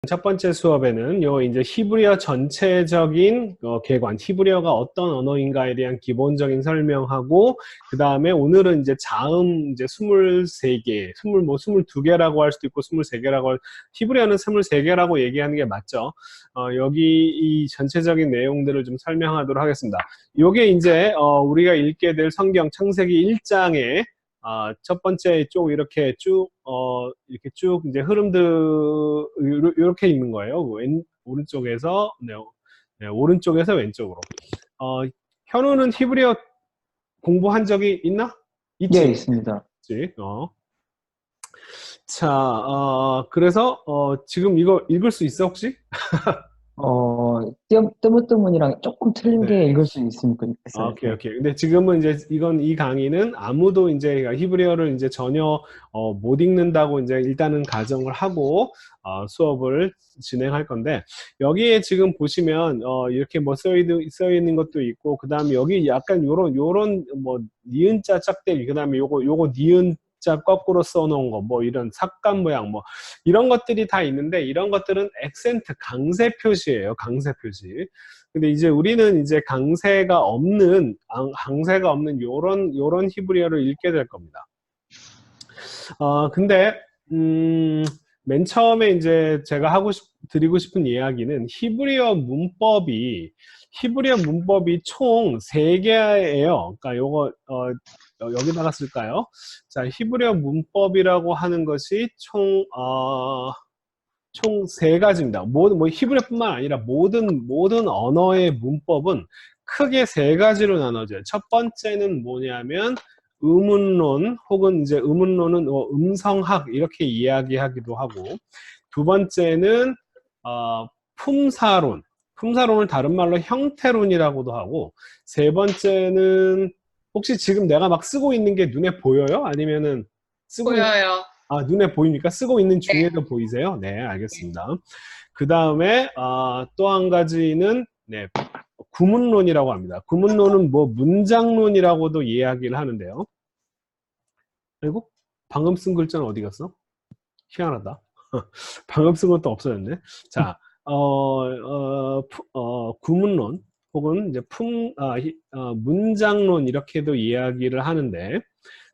첫 번째 수업에는 이제 히브리어 전체적인 개관, 히브리어가 어떤 언어인가에 대한 기본적인 설명하고, 그 다음에 오늘은 이제 자음 이제 23개, 22개라고 할 수도 있고 23개라고 히브리어는 23개라고 얘기하는 게 맞죠. 여기 이 전체적인 내용들을 좀 설명하도록 하겠습니다. 요게 이제 우리가 읽게 될 성경 창세기 1장에 첫 번째 쪽 이렇게 이렇게 쭉 이제 흐름들, 이렇게 있는 거예요. 오른쪽에서, 네, 오른쪽에서 왼쪽으로. 어, 현우는 히브리어 공부한 적이 있나? 예, 있지? 있습니다. 있지? 자, 그래서, 지금 이거 읽을 수 있어, 혹시? 뜨문뜨문이랑 조금 틀린 네. 게 읽을 수 있어요. 오케이, 네. 오케이. 근데 지금은 이제 이 강의는 아무도 이제 히브리어를 이제 전혀 못 읽는다고 이제 일단은 가정을 하고 수업을 진행할 건데, 여기에 지금 보시면 이렇게 뭐 써 있는 것도 있고, 그 다음에 여기 약간 요런 뭐 니은자 짝대기, 그 다음에 요거 니은자 거꾸로 써놓은 거, 뭐 이런 삭감 모양, 뭐 이런 것들이 다 있는데, 이런 것들은 액센트 강세 표시예요. 강세 표시. 근데 이제 우리는 이제 강세가 없는 요런 히브리어를 읽게 될 겁니다. 근데, 맨 처음에 이제 제가 드리고 싶은 이야기는 히브리어 문법이 총 3개예요. 그러니까 요거, 여기다가 쓸까요? 자, 히브리어 문법이라고 하는 것이 총 3가지입니다. 뭐 히브리어뿐만 아니라 모든 언어의 문법은 크게 3가지로 나눠져요. 첫 번째는 뭐냐면 의문론, 혹은 이제 의문론은 음성학 이렇게 이야기하기도 하고, 두 번째는 품사론, 품사론을 다른 말로 형태론이라고도 하고, 세 번째는 혹시 지금 내가 막 쓰고 있는 게 눈에 보여요? 아니면은 쓰고 있는 보여요. 눈에 보입니까? 쓰고 있는 네. 중에도 보이세요? 네, 알겠습니다. 그 다음에 또 한 가지는 네, 구문론이라고 합니다. 구문론은 뭐 문장론이라고도 이야기를 하는데요. 아이고, 방금 쓴 글자는 어디 갔어? 희한하다. 방금 쓴 것도 없어졌네. 자, 구문론 혹은 이제 문장론 이렇게도 이야기를 하는데,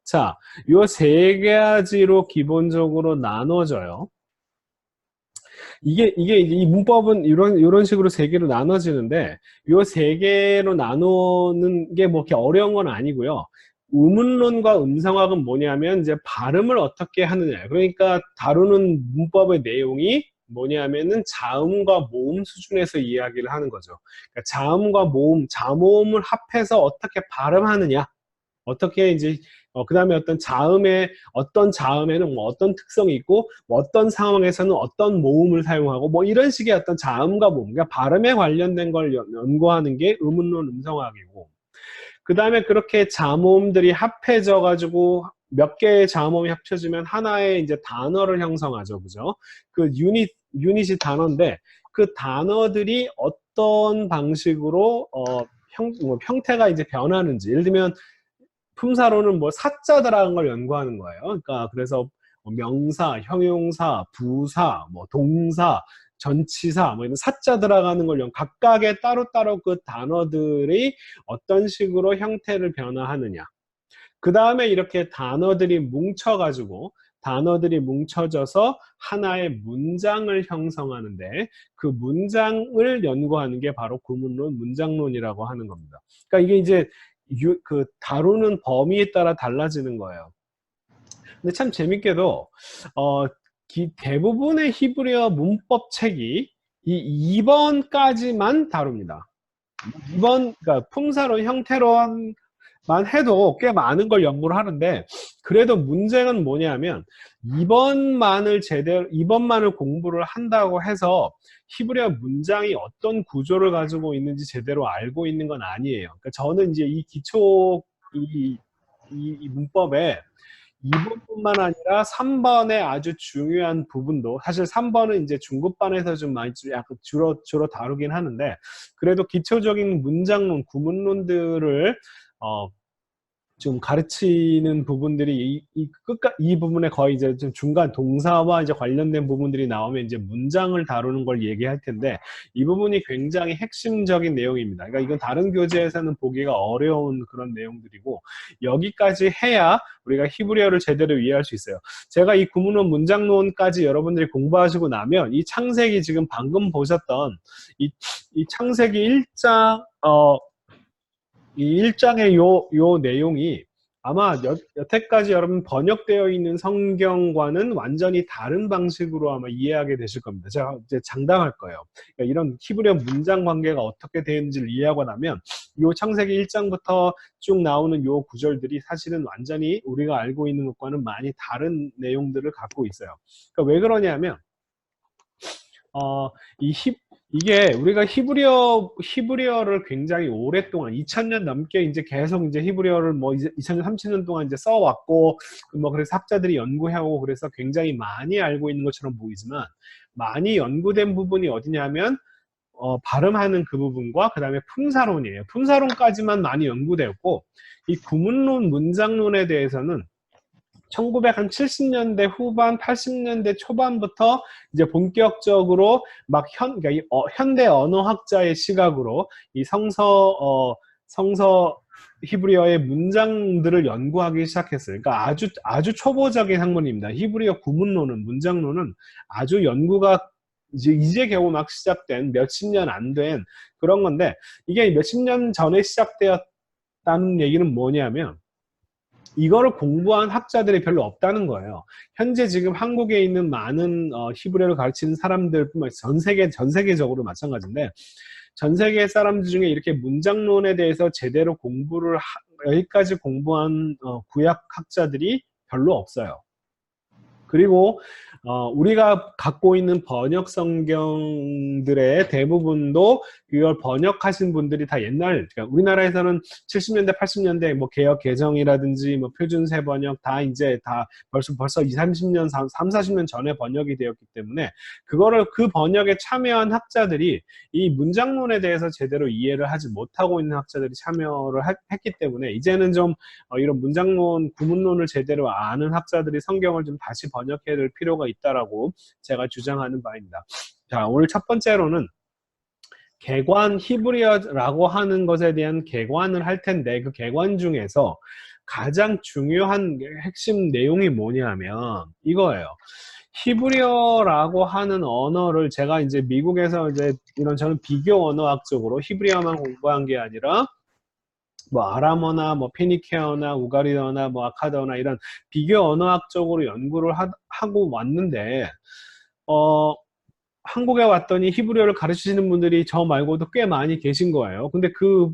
자, 요 3가지로 기본적으로 나눠져요. 이게 이제 이 문법은 이런 식으로 3개로 나눠지는데, 요 3개로 나누는 게 뭐 이렇게 어려운 건 아니고요. 우문론과 음성학은 뭐냐면 이제 발음을 어떻게 하느냐. 그러니까 다루는 문법의 내용이 뭐냐면은 자음과 모음 수준에서 이야기를 하는 거죠. 그러니까 자음과 모음, 자모음을 합해서 어떻게 발음하느냐. 어떻게 이제 그 다음에 어떤 자음에는 뭐 어떤 특성이 있고, 뭐 어떤 상황에서는 어떤 모음을 사용하고, 뭐 이런 식의 어떤 자음과 모음, 그러니까 발음에 관련된 걸 연구하는 게 의문론 음성학이고, 그 다음에 그렇게 자모음들이 합해져 가지고 몇 개의 자모음이 합쳐지면 하나의 이제 단어를 형성하죠, 그죠? 그 유닛이 단어인데, 그 단어들이 어떤 방식으로 뭐 형태가 이제 변하는지, 예를 들면 품사로는 뭐 사자 들어간 걸 연구하는 거예요. 그러니까 그래서 뭐 명사, 형용사, 부사, 뭐 동사, 전치사, 뭐 이런 사자 들어가는 걸 각각의 따로따로 그 단어들이 어떤 식으로 형태를 변화하느냐. 그 다음에 이렇게 단어들이 뭉쳐져서 하나의 문장을 형성하는데, 그 문장을 연구하는 게 바로 구문론, 문장론이라고 하는 겁니다. 그러니까 이게 이제 그 다루는 범위에 따라 달라지는 거예요. 근데 참 재밌게도 대부분의 히브리어 문법 책이 이 2번까지만 다룹니다. 2번, 그러니까 품사론, 형태론 만 해도 꽤 많은 걸 연구를 하는데, 그래도 문제는 뭐냐면 2번만을 공부를 한다고 해서 히브리어 문장이 어떤 구조를 가지고 있는지 제대로 알고 있는 건 아니에요. 그러니까 저는 이제 이 기초 이 문법에 2번뿐만 아니라 3번의 아주 중요한 부분도, 사실 3번은 이제 중급반에서 좀 많이 약간 주로 다루긴 하는데, 그래도 기초적인 문장론, 구문론들을 좀 가르치는 부분들이 이 부분에 거의 이제 좀 중간 동사와 이제 관련된 부분들이 나오면 이제 문장을 다루는 걸 얘기할 텐데 이 부분이 굉장히 핵심적인 내용입니다. 그러니까 이건 다른 교재에서는 보기가 어려운 그런 내용들이고 여기까지 해야 우리가 히브리어를 제대로 이해할 수 있어요. 제가 이 구문론 문장론까지 여러분들이 공부하시고 나면 이 창세기 지금 방금 보셨던 이 창세기 1장 이 1장의 요 내용이 아마 여태까지 여러분 번역되어 있는 성경과는 완전히 다른 방식으로 아마 이해하게 되실 겁니다. 제가 이제 장담할 거예요. 그러니까 이런 히브리어 문장 관계가 어떻게 되는지를 이해하고 나면 요 창세기 1장부터 쭉 나오는 요 구절들이 사실은 완전히 우리가 알고 있는 것과는 많이 다른 내용들을 갖고 있어요. 그러니까 왜 그러냐면 이게 우리가 히브리어를 굉장히 오랫동안 2000년 넘게 이제 계속 이제 히브리어를 뭐 이제 2000년 30년 동안 이제 써왔고 뭐 그래서 학자들이 연구해오고 그래서 굉장히 많이 알고 있는 것처럼 보이지만 많이 연구된 부분이 어디냐면 발음하는 그 부분과 그 다음에 품사론이에요. 품사론까지만 많이 연구되었고 이 구문론 문장론에 대해서는 1970년대 후반, 80년대 초반부터 이제 본격적으로 막 그러니까 현대 언어학자의 시각으로 이 성서 히브리어의 문장들을 연구하기 시작했어요. 그러니까 아주 초보적인 학문입니다. 히브리어 구문론은 문장론은 아주 연구가 이제 겨우 막 시작된 몇십 년 안 된 그런 건데 이게 몇십 년 전에 시작되었다는 얘기는 뭐냐면 이거를 공부한 학자들이 별로 없다는 거예요. 현재 지금 한국에 있는 많은 히브리어를 가르치는 사람들뿐만 아니라 전 세계적으로 마찬가지인데 전 세계 사람들 중에 이렇게 문장론에 대해서 제대로 공부를 여기까지 공부한 구약 학자들이 별로 없어요. 그리고 우리가 갖고 있는 번역 성경들의 대부분도 이걸 번역하신 분들이 다 그러니까 우리나라에서는 70년대, 80년대 뭐 개역 개정이라든지 뭐 표준세 번역 다 이제 다 벌써 20, 30년, 3, 40년 전에 번역이 되었기 때문에 그 번역에 참여한 학자들이 이 문장론에 대해서 제대로 이해를 하지 못하고 있는 학자들이 참여를 했기 때문에 이제는 좀 이런 문장론, 구문론을 제대로 아는 학자들이 성경을 좀 다시 번역해야 될 필요가 있다라고 제가 주장하는 바입니다. 자, 오늘 첫 번째로는 개관, 히브리어라고 하는 것에 대한 개관을 할 텐데 그 개관 중에서 가장 중요한 핵심 내용이 뭐냐면 이거예요. 히브리어라고 하는 언어를 제가 이제 미국에서 이제 저는 비교 언어학적으로 히브리어만 공부한 게 아니라 뭐 아람어나 뭐 페니케어나 우가리어나 뭐 아카드어나 이런 비교 언어학적으로 연구를 하고 왔는데 한국에 왔더니 히브리어를 가르치시는 분들이 저 말고도 꽤 많이 계신 거예요. 근데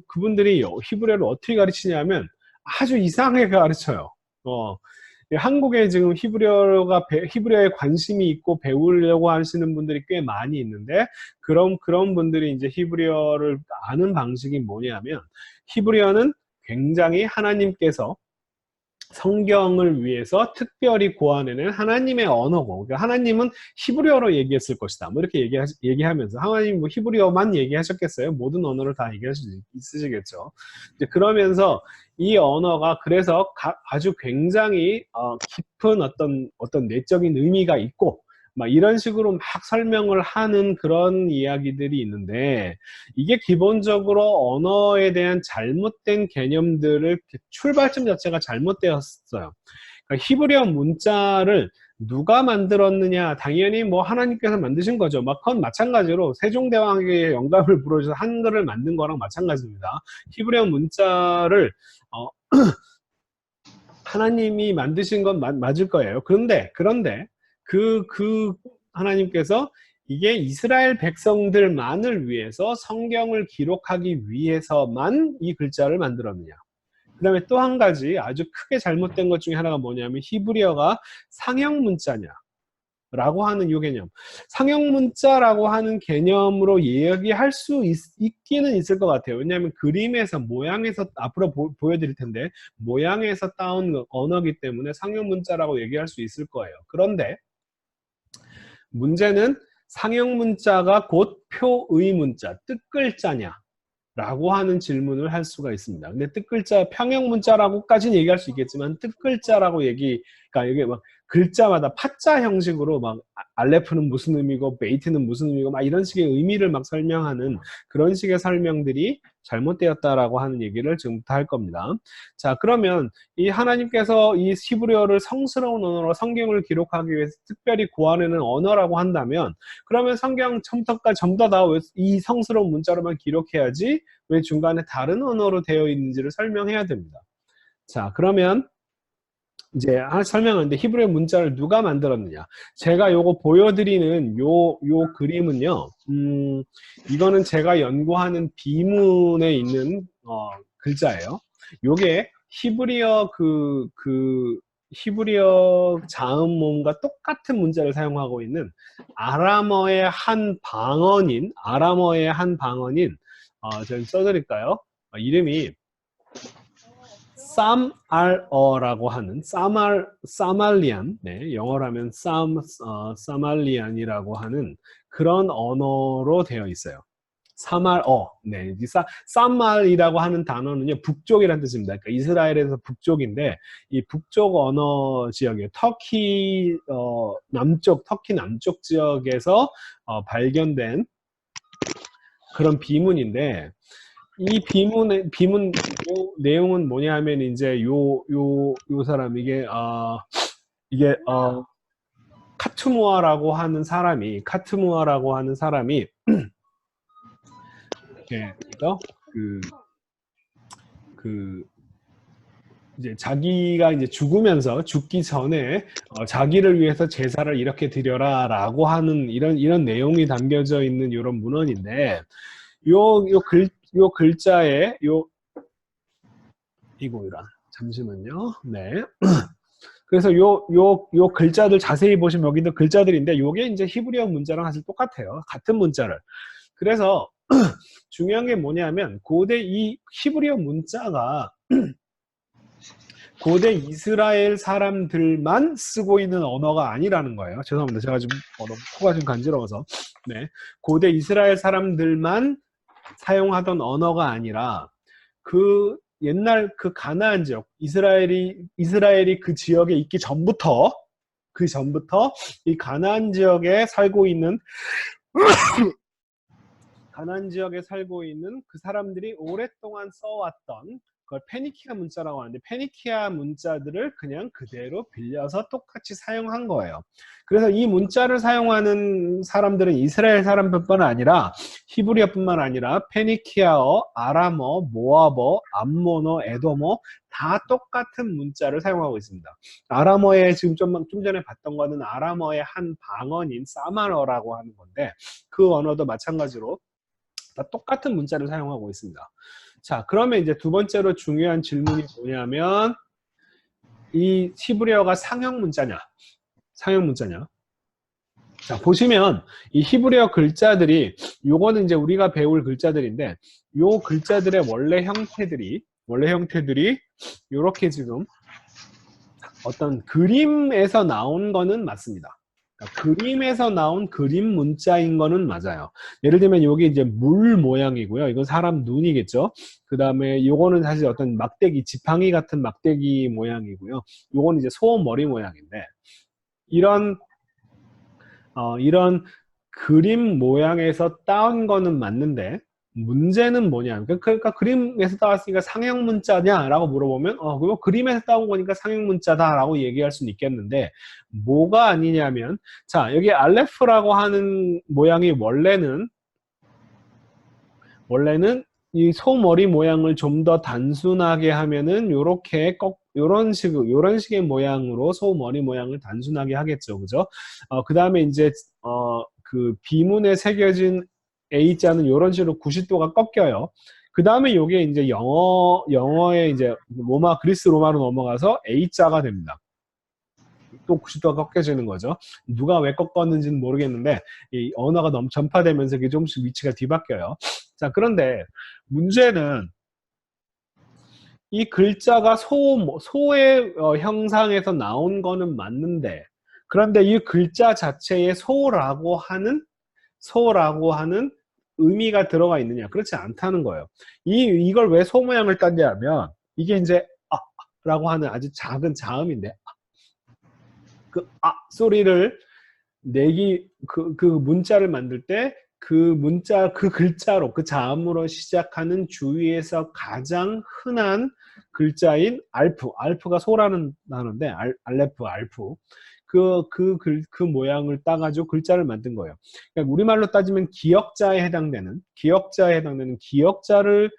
그분들이 히브리어를 어떻게 가르치냐면 아주 이상하게 가르쳐요. 한국에 지금 히브리어에 관심이 있고 배우려고 하시는 분들이 꽤 많이 있는데 그런 분들이 이제 히브리어를 아는 방식이 뭐냐면 히브리어는 굉장히 하나님께서 성경을 위해서 특별히 고안해낸 하나님의 언어고, 그러니까 하나님은 히브리어로 얘기했을 것이다. 뭐 이렇게 얘기하면서 하나님 뭐 히브리어만 얘기하셨겠어요? 모든 언어를 다 얘기할 수 있으시겠죠. 이제 그러면서 이 언어가 그래서 아주 굉장히 깊은 어떤 내적인 의미가 있고 막 이런 식으로 막 설명을 하는 그런 이야기들이 있는데 이게 기본적으로 언어에 대한 잘못된 개념들을 출발점 자체가 잘못되었어요. 그러니까 히브리어 문자를 누가 만들었느냐? 당연히 뭐 하나님께서 만드신 거죠. 막 그건 마찬가지로 세종대왕에게 영감을 불어주셔서 한글을 만든 거랑 마찬가지입니다. 히브리어 문자를 하나님이 만드신 건 맞을 거예요. 그런데 그 하나님께서 이게 이스라엘 백성들만을 위해서 성경을 기록하기 위해서만 이 글자를 만들었느냐. 그 다음에 또 한 가지 아주 크게 잘못된 것 중에 하나가 뭐냐면 히브리어가 상형 문자냐 라고 하는 이 개념. 상형 문자라고 하는 개념으로 이야기할 수 있기는 있을 것 같아요. 왜냐하면 그림에서 모양에서 앞으로 보여드릴 텐데 모양에서 따온 언어기 때문에 상형 문자라고 얘기할 수 있을 거예요. 그런데 문제는 상형 문자가 곧 표의 문자, 뜻글자냐 라고 하는 질문을 할 수가 있습니다. 근데 뜻글자, 평형 문자라고까지는 얘기할 수 있겠지만 뜻글자라고 그러니까 이게 막 글자마다 파자 형식으로 막 알레프는 무슨 의미고 베이트는 무슨 의미고 막 이런 식의 의미를 막 설명하는 그런 식의 설명들이 잘못되었다라고 하는 얘기를 지금부터 할 겁니다. 자, 그러면 이 하나님께서 이 히브리어를 성스러운 언어로 성경을 기록하기 위해서 특별히 고안해낸 언어라고 한다면 그러면 성경 처음부터까지 전부 다 이 성스러운 문자로만 기록해야지 왜 중간에 다른 언어로 되어 있는지를 설명해야 됩니다. 자, 그러면 이제 하나 설명하는데 히브리어 문자를 누가 만들었느냐? 제가 요거 보여드리는 요 그림은요. 이거는 제가 연구하는 비문에 있는 글자예요. 요게 히브리어 히브리어 자음모음과 똑같은 문자를 사용하고 있는 아람어의 한 방언인 제가 써드릴까요? 이름이 쌈알어라고 하는 사말리안, 네, 영어로 하면 사말리안이라고 하는 그런 언어로 되어 있어요. 사말어, 네, 사말이라고 하는 단어는요 북쪽이라는 뜻입니다. 그러니까 이스라엘에서 북쪽인데 이 북쪽 언어 지역이에요. 터키 남쪽 지역에서 발견된 그런 비문인데. 이 비문 내용은 뭐냐 하면 이제 요 사람 이게 카트무아라고 하는 사람이 이렇게 이제 자기가 이제 죽기 전에 자기를 위해서 제사를 이렇게 드려라라고 하는 이런 내용이 담겨져 있는 이런 문헌인데 요 글자에 이거라 잠시만요. 네. 그래서 요 글자들 자세히 보시면 여기도 글자들인데 요게 이제 히브리어 문자랑 사실 똑같아요. 같은 문자를. 그래서 중요한 게 뭐냐면 고대 이 히브리어 문자가 고대 이스라엘 사람들만 쓰고 있는 언어가 아니라는 거예요. 죄송합니다. 제가 지금 코가 좀 간지러워서. 네. 고대 이스라엘 사람들만 사용하던 언어가 아니라 그 옛날 그 가나안 지역 이스라엘이 그 지역에 있기 전부터 이 가나안 지역에 살고 있는 그 사람들이 오랫동안 써왔던 그걸 페니키아 문자라고 하는데 페니키아 문자들을 그냥 그대로 빌려서 똑같이 사용한 거예요. 그래서 이 문자를 사용하는 사람들은 이스라엘 사람뿐만 아니라 히브리어뿐만 아니라 페니키아어, 아람어, 모압어, 암모너, 에돔어 다 똑같은 문자를 사용하고 있습니다. 아람어에 지금 좀 전에 봤던 거는 아람어의 한 방언인 사마어라고 하는 건데 그 언어도 마찬가지로 다 똑같은 문자를 사용하고 있습니다. 자, 그러면 이제 두 번째로 중요한 질문이 뭐냐면 이 히브리어가 상형 문자냐? 자, 보시면 이 히브리어 글자들이 요거는 이제 우리가 배울 글자들인데 요 글자들의 원래 형태들이 요렇게 지금 어떤 그림에서 나온 거는 맞습니다. 그림에서 나온 그림 문자인 거는 맞아요. 예를 들면 여기 이제 물 모양이고요. 이건 사람 눈이겠죠. 그 다음에 요거는 사실 어떤 막대기, 지팡이 같은 막대기 모양이고요. 요거는 이제 소음 머리 모양인데 이런 그림 모양에서 따온 거는 맞는데 문제는 뭐냐? 그러니까 그림에서 따왔으니까 상형 문자냐라고 물어보면 그거 그림에서 따온 거니까 상형 문자다라고 얘기할 수는 있겠는데 뭐가 아니냐면 자 여기 알레프라고 하는 모양이 원래는 이 소머리 모양을 좀 더 단순하게 하면은 요런 식의 모양으로 소머리 모양을 단순하게 하겠죠, 그죠? 그 다음에 이제 그 비문에 새겨진 A자는 이런 식으로 90도가 꺾여요. 그 다음에 요게 이제 영어에 이제 그리스 로마로 넘어가서 A자가 됩니다. 또 90도가 꺾여지는 거죠. 누가 왜 꺾었는지는 모르겠는데 이 언어가 너무 전파되면서 이게 조금씩 위치가 뒤바뀌어요. 자, 그런데 문제는 이 글자가 소의 형상에서 나온 거는 맞는데 그런데 이 글자 자체에 소라고 하는 의미가 들어가 있느냐? 그렇지 않다는 거예요. 이걸 왜 소 모양을 땄냐면 이게 이제 라고 하는 아주 작은 자음인데 그 소리를 내기 그 문자를 만들 때 그 문자 그 글자로 그 자음으로 시작하는 주위에서 가장 흔한 글자인 알프가 소라는 단어인데 알레프 알프 그 모양을 따가지고 글자를 만든 거예요. 그러니까 우리말로 따지면 기역자에 해당되는 기역자를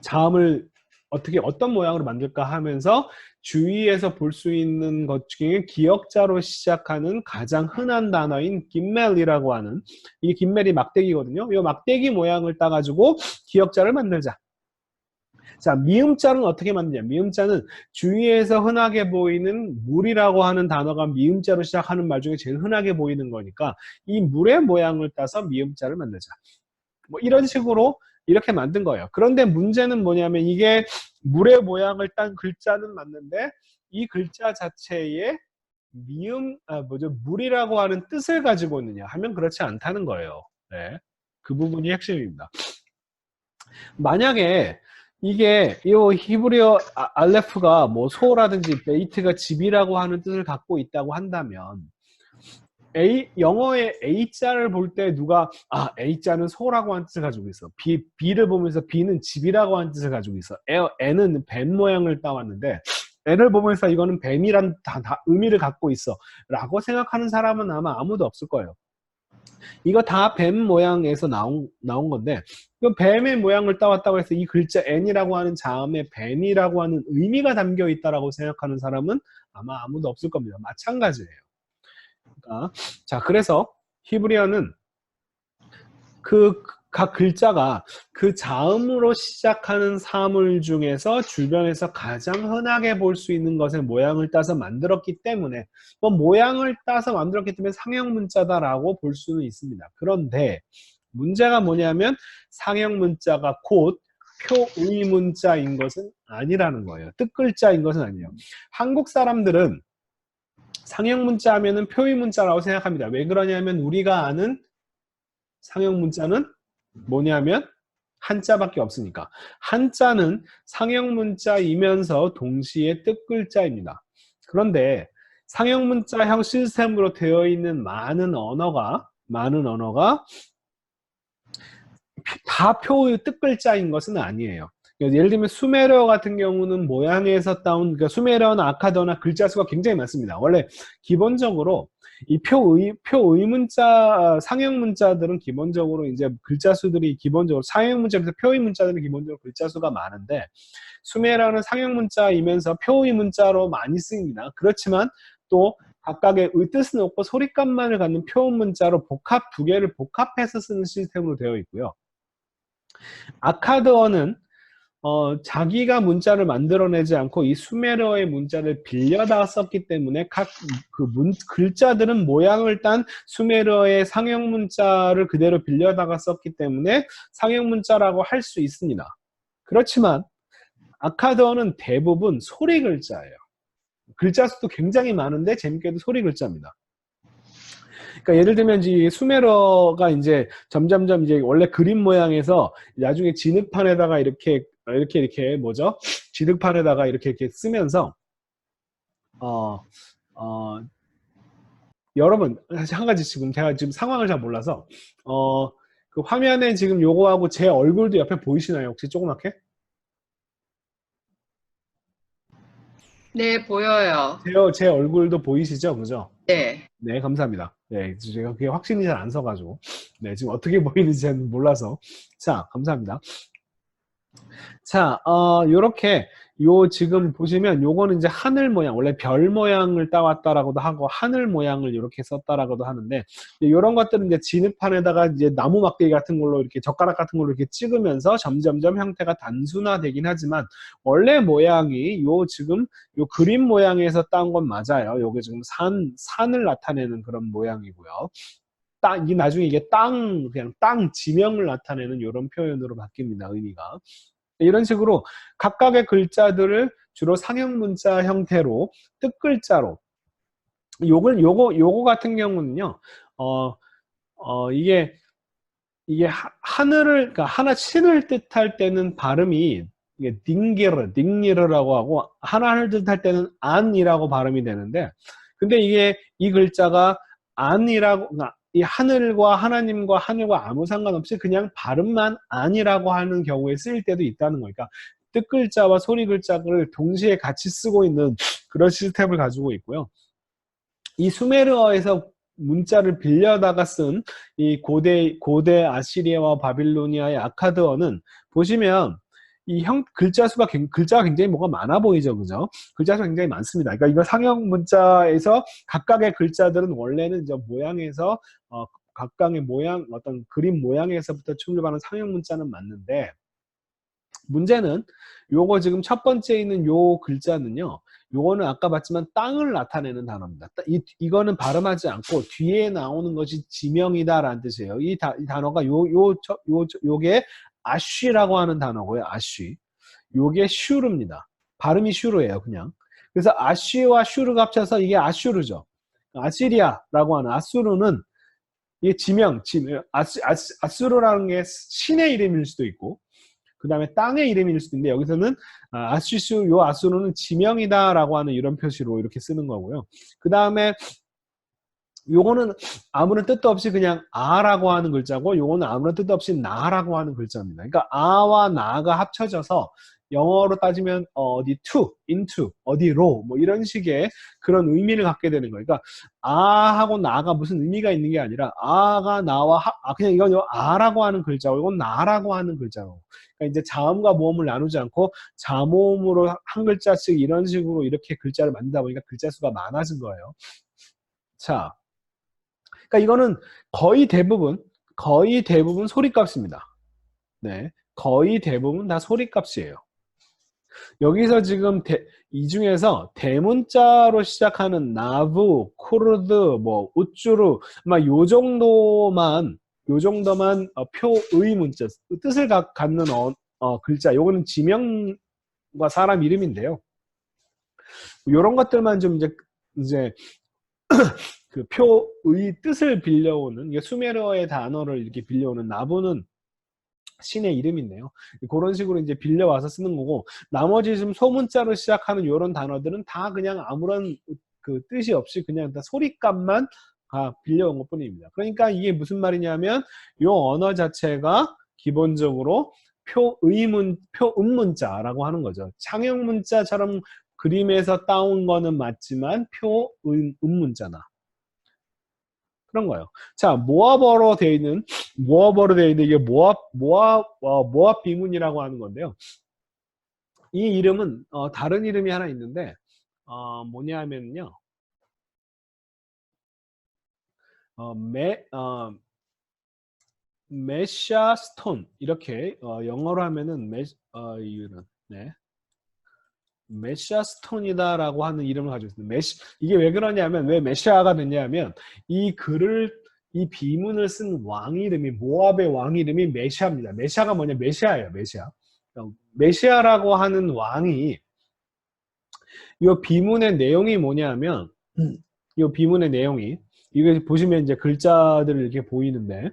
자음을 어떤 모양으로 만들까 하면서 주위에서 볼 수 있는 것 중에 기역자로 시작하는 가장 흔한 단어인 김멜이라고 하는 이 김멜이 막대기거든요. 이 막대기 모양을 따가지고 기역자를 만들자. 자, 미음자는 어떻게 만드냐? 미음자는 주위에서 흔하게 보이는 물이라고 하는 단어가 미음자로 시작하는 말 중에 제일 흔하게 보이는 거니까 이 물의 모양을 따서 미음자를 만들자. 뭐 이런 식으로 이렇게 만든 거예요. 그런데 문제는 뭐냐면 이게 물의 모양을 딴 글자는 맞는데 이 글자 자체에 물이라고 하는 뜻을 가지고 있느냐 하면 그렇지 않다는 거예요. 네. 그 부분이 핵심입니다. 만약에 이게 이 히브리어 알레프가 뭐 소라든지 베이트가 집이라고 하는 뜻을 갖고 있다고 한다면 영어의 A자를 볼 때 누가 A자는 소라고 하는 뜻을 가지고 있어. B를 보면서 B는 집이라고 하는 뜻을 가지고 있어. N은 뱀 모양을 따왔는데 N을 보면서 이거는 뱀이란 다 의미를 갖고 있어 라고 생각하는 사람은 아마 아무도 없을 거예요. 이거 다 뱀 모양에서 나온 건데 그 뱀의 모양을 따왔다고 해서 이 글자 N이라고 하는 자음에 뱀이라고 하는 의미가 담겨 있다라고 생각하는 사람은 아마 아무도 없을 겁니다. 마찬가지예요. 자, 그래서 히브리어는 각 글자가 그 자음으로 시작하는 사물 중에서 주변에서 가장 흔하게 볼 수 있는 것의 모양을 따서 만들었기 때문에 모양을 따서 만들었기 때문에 상형 문자다라고 볼 수는 있습니다. 그런데 문제가 뭐냐면 상형 문자가 곧 표의 문자인 것은 아니라는 거예요. 뜻글자인 것은 아니에요. 한국 사람들은 상형 문자 하면은 표의 문자라고 생각합니다. 왜 그러냐면 우리가 아는 상형 문자는 뭐냐면 한자밖에 없으니까. 한자는 상형 문자이면서 동시에 뜻글자입니다. 그런데 상형 문자형 시스템으로 되어 있는 많은 언어가 다 표의 뜻글자인 것은 아니에요. 예를 들면 수메르어 같은 경우는 모양에서 따온 수메르어나 아카드어나 글자 수가 굉장히 많습니다. 원래 기본적으로 이 표의 문자 상형 문자들은 기본적으로 이제 글자 수들이 기본적으로 상형 문자에서 표의 문자들은 기본적으로 글자 수가 많은데 수메르어는 상형 문자이면서 표의 문자로 많이 쓰입니다. 그렇지만 또 각각의 뜻은 없고 소리값만을 갖는 표현 문자로 두 개를 복합해서 쓰는 시스템으로 되어 있고요. 아카드어는 자기가 문자를 만들어내지 않고 이 수메르어의 문자를 빌려다 썼기 때문에 각 글자들은 모양을 딴 수메르어의 상형 문자를 그대로 빌려다가 썼기 때문에 상형 문자라고 할 수 있습니다. 그렇지만 아카드어는 대부분 소리 글자예요. 글자 수도 굉장히 많은데 재밌게도 소리 글자입니다. 그러니까 예를 들면 이 수메르어가 이제 점점점 이제 원래 그림 모양에서 나중에 진흙판에다가 이렇게 뭐죠? 진흙판에다가 이렇게 쓰면서 여러분 한 가지 제가 지금 상황을 잘 몰라서 그 화면에 지금 요거하고 제 얼굴도 옆에 보이시나요? 혹시 조그맣게? 네, 보여요. 제 얼굴도 보이시죠? 그죠? 네. 네, 감사합니다. 네, 제가 그게 확신이 잘 안 서가지고. 네, 지금 어떻게 보이는지 잘 몰라서. 자, 감사합니다. 자, 요렇게, 지금 보시면 요거는 이제 하늘 모양, 원래 별 모양을 따왔다라고도 하고, 하늘 모양을 이렇게 썼다라고도 하는데, 요런 것들은 이제 진흙판에다가 이제 나무 막대기 같은 걸로 이렇게 젓가락 같은 걸로 이렇게 찍으면서 점점점 형태가 단순화되긴 하지만, 원래 모양이 지금 그림 모양에서 딴 건 맞아요. 요게 지금 산을 나타내는 그런 모양이고요. 나중에 이게 그냥 땅 지명을 나타내는 이런 표현으로 바뀝니다. 의미가. 이런 식으로 각각의 글자들을 주로 상형 문자 형태로 뜻글자로 요거 같은 경우는요. 이게 이게 하늘을, 그러니까 하나 신을 뜻할 때는 발음이 이게 딩기르라고 하고 하나를 뜻할 때는 안이라고 발음이 되는데, 근데 이게 이 글자가 안이라고, 그러니까 이 하늘과 하나님과 하늘과 아무 상관없이 그냥 발음만 안이라고 하는 경우에 쓰일 때도 있다는 거니까 뜻글자와 소리글자를 동시에 같이 쓰고 있는 그런 시스템을 가지고 있고요. 이 수메르어에서 문자를 빌려다가 쓴 이 고대 아시리아와 바빌로니아의 아카드어는 보시면 이 글자가 굉장히 뭐가 많아 보이죠, 그죠? 글자 수가 굉장히 많습니다. 그러니까 이거 상형 문자에서 각각의 글자들은 원래는 저 모양에서 각각의 모양, 어떤 그림 모양에서부터 출발하는 상형 문자는 맞는데, 문제는 요거 지금 첫 번째 있는 요 글자는요, 요거는 아까 봤지만 땅을 나타내는 단어입니다. 이거는 발음하지 않고 뒤에 나오는 것이 지명이다 라는 뜻이에요. 이 단어가 요게 아쉬라고 하는 단어고요. 아쉬. 요게 슈르입니다. 발음이 슈르예요, 그냥. 그래서 아쉬와 슈르가 합쳐서 이게 아슈르죠. 아시리아라고 하는 아수르는 이게 아수르라는 게 신의 이름일 수도 있고, 그 다음에 땅의 이름일 수도 있는데, 여기서는 요 아수르는 지명이다라고 하는 이런 표시로 이렇게 쓰는 거고요. 그 다음에 요거는 아무런 뜻도 없이 그냥 아라고 하는 글자고, 요거는 아무런 뜻도 없이 나라고 하는 글자입니다. 그러니까 아와 나가 합쳐져서 영어로 따지면 어디 to, into, 어디로 뭐 이런 식의 그런 의미를 갖게 되는 거예요. 그러니까 아하고 나가 무슨 의미가 있는 게 아니라 아가 나와 그냥 이건 아라고 하는 글자고 이건 나라고 하는 글자고. 그러니까 이제 자음과 모음을 나누지 않고 자모음으로 한 글자씩 이런 식으로 이렇게 글자를 만들다 보니까 글자 수가 많아진 거예요. 자, 그러니까 이거는 거의 대부분 소리값입니다. 네, 거의 대부분 다 소리값이에요. 여기서 지금 이 중에서 대문자로 시작하는 나부, 쿠르드, 뭐 우쭈르, 막 요 정도만 표의 문자, 뜻을 갖는 글자, 요거는 지명과 사람 이름인데요. 요런 것들만 좀 이제 그 표의 뜻을 빌려오는, 이게 수메르어의 단어를 이렇게 빌려오는, 나부는 신의 이름인데요. 그런 식으로 이제 빌려와서 쓰는 거고, 나머지 좀 소문자로 시작하는 이런 단어들은 다 그냥 아무런 그 뜻이 없이 그냥 다 소리값만 빌려온 것 뿐입니다. 그러니까 이게 무슨 말이냐면, 요 언어 자체가 기본적으로 표음문자라고 하는 거죠. 창형 문자처럼 그림에서 따온 거는 맞지만 표음문자다. 그런 거예요. 자, 모아버로 되어 있는 이게 모압 비문이라고 하는 건데요. 이 이름은 다른 이름이 하나 있는데 뭐냐 하면요. 메샤 스톤 이렇게 영어로 하면은 이거는 네. 메샤스톤이다라고 하는 이름을 가지고 있습니다. 이게 왜 그러냐면, 왜 메샤가 됐냐면, 이 비문을 쓴 왕 이름이, 모압의 왕 이름이 메샤입니다. 메샤가 뭐냐? 메시아예요, 메시아. 메시아라고 하는 왕이, 이 비문의 내용이 뭐냐면, 이 비문의 내용이, 이거 보시면 이제 글자들을 이렇게 보이는데,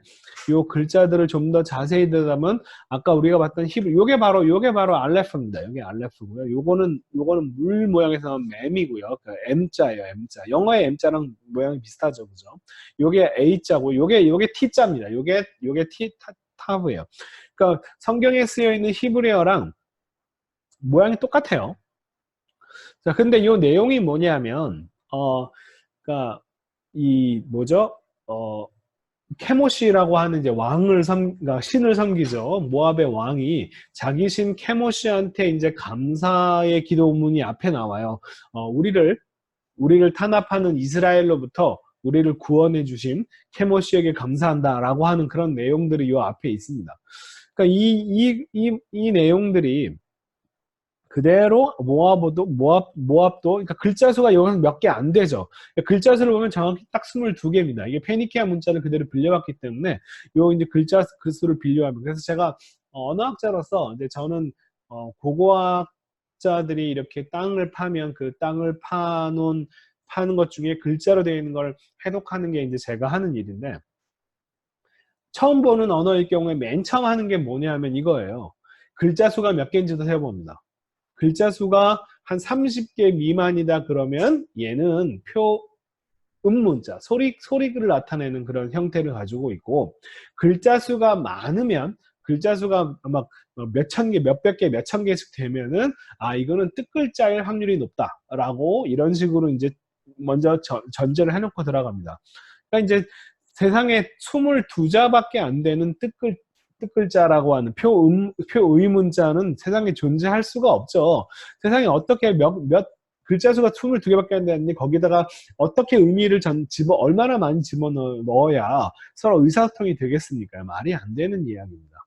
이 글자들을 좀 더 자세히 들여다보면 아까 우리가 봤던 히브리, 요게 바로 알레프입니다. 여기 알레프고요. 요거는 물 모양에서 나온 맴이고요. 그 M자예요, M자. 영어의 M자랑 모양이 비슷하죠, 그죠? 요게 A자고, 요게 T자입니다. 요게 타브예요. 그러니까 성경에 쓰여 있는 히브리어랑 모양이 똑같아요. 자, 근데 요 내용이 뭐냐면, 그러니까 케모시라고 하는 이제 그러니까 신을 섬기죠. 모압의 왕이 자기 신 케모시한테 이제 감사의 기도문이 앞에 나와요. 우리를 탄압하는 이스라엘로부터 우리를 구원해 주신 케모시에게 감사한다라고 하는 그런 내용들이 요 앞에 있습니다. 그러니까 이 내용들이 그대로 모압도 그러니까 글자 수가 여기서 몇 개 안 되죠. 글자 수를 보면 정확히 딱 22개입니다. 이게 페니키아 문자를 그대로 빌려왔기 때문에 요 이제 글자 그 수를 빌려합니다. 그래서 제가 언어학자로서 이제 저는 고고학자들이 이렇게 땅을 파면 그 땅을 파는 것 중에 글자로 되어 있는 걸 해독하는 게 이제 제가 하는 일인데, 처음 보는 언어일 경우에 맨 처음 하는 게 뭐냐면 이거예요. 글자 수가 몇 개인지도 세봅니다. 글자 수가 한 30개 미만이다 그러면 얘는 음문자, 소리를 나타내는 그런 형태를 가지고 있고, 글자 수가 많으면, 글자 수가 막 몇천 개, 몇백 개, 몇천 개씩 되면은, 아, 이거는 뜻글자일 확률이 높다라고 이런 식으로 이제 먼저 전제를 해놓고 들어갑니다. 그러니까 이제 세상에 22자밖에 안 되는 뜻글자라고 하는 표의문자는 세상에 존재할 수가 없죠. 세상에 어떻게 몇 글자 수가 22개밖에 안 되는데 거기다가 어떻게 의미를 얼마나 많이 집어넣어야 서로 의사소통이 되겠습니까? 말이 안 되는 이야기입니다.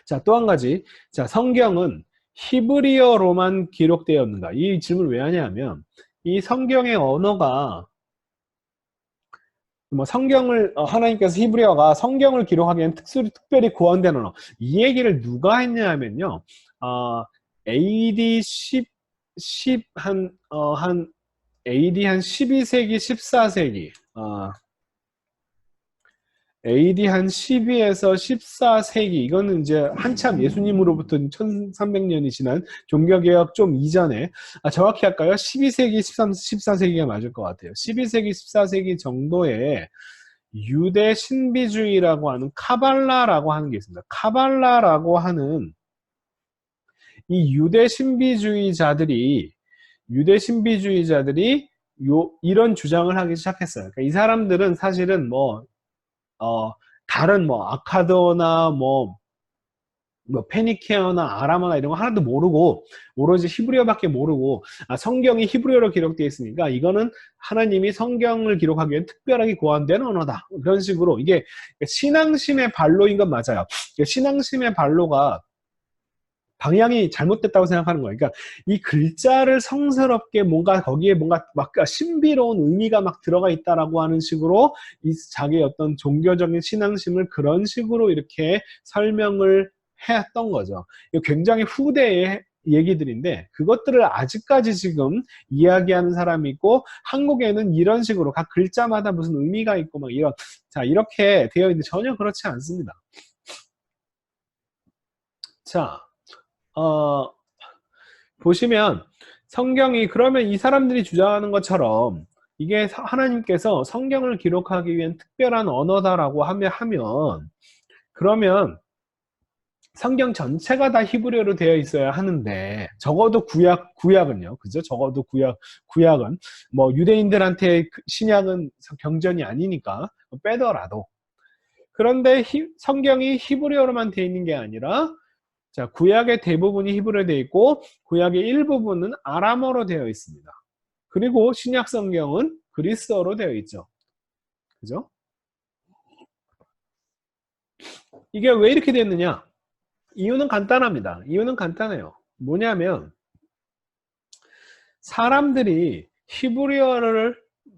자, 또 한 가지. 자, 성경은 히브리어로만 기록되었는가? 이 질문을 왜 하냐면 이 성경의 언어가 뭐 성경을 하나님께서 히브리어가 성경을 기록하기에는 특별히 구원된 언어. 이 얘기를 누가 했냐면요. AD 12세기, 14세기, AD 한 12에서 14세기, 이거는 이제 한참 예수님으로부터 1300년이 지난 종교개혁 좀 이전에, 정확히 할까요? 12세기, 14세기가 맞을 것 같아요. 12세기, 14세기 정도에 유대 신비주의라고 하는 카발라라고 하는 게 있습니다. 카발라라고 하는 이 유대 신비주의자들이 이런 주장을 하기 시작했어요. 그러니까 이 사람들은 사실은 다른 아카드어나 페니케어나 아람어나 이런 거 하나도 모르고 오로지 히브리어밖에 모르고 성경이 히브리어로 기록되어 있으니까 이거는 하나님이 성경을 기록하기엔 특별하게 고안된 언어다. 그런 식으로 이게 신앙심의 발로인 건 맞아요. 신앙심의 발로가 방향이 잘못됐다고 생각하는 거예요. 그러니까 이 글자를 성스럽게 거기에 뭔가 막 신비로운 의미가 막 들어가 있다라고 하는 식으로 이 자기의 어떤 종교적인 신앙심을 그런 식으로 이렇게 설명을 했던 거죠. 이거 굉장히 후대의 얘기들인데 그것들을 아직까지 지금 이야기하는 사람이 있고 한국에는 이런 식으로 각 글자마다 무슨 의미가 있고 막 이렇게 되어 있는데 전혀 그렇지 않습니다. 자, 보시면 성경이 그러면 이 사람들이 주장하는 것처럼 이게 하나님께서 성경을 기록하기 위한 특별한 언어다라고 하면 그러면 성경 전체가 다 히브리어로 되어 있어야 하는데 적어도 구약은요, 그죠? 적어도 구약은 유대인들한테 신약은 경전이 아니니까 빼더라도 그런데 성경이 히브리어로만 되어 있는 게 아니라 자, 구약의 대부분이 히브리어로 되어 있고 구약의 일부분은 아람어로 되어 있습니다. 그리고 신약 성경은 그리스어로 되어 있죠. 그죠? 이게 왜 이렇게 됐느냐? 이유는 간단합니다. 이유는 간단해요. 뭐냐면 사람들이 히브리어를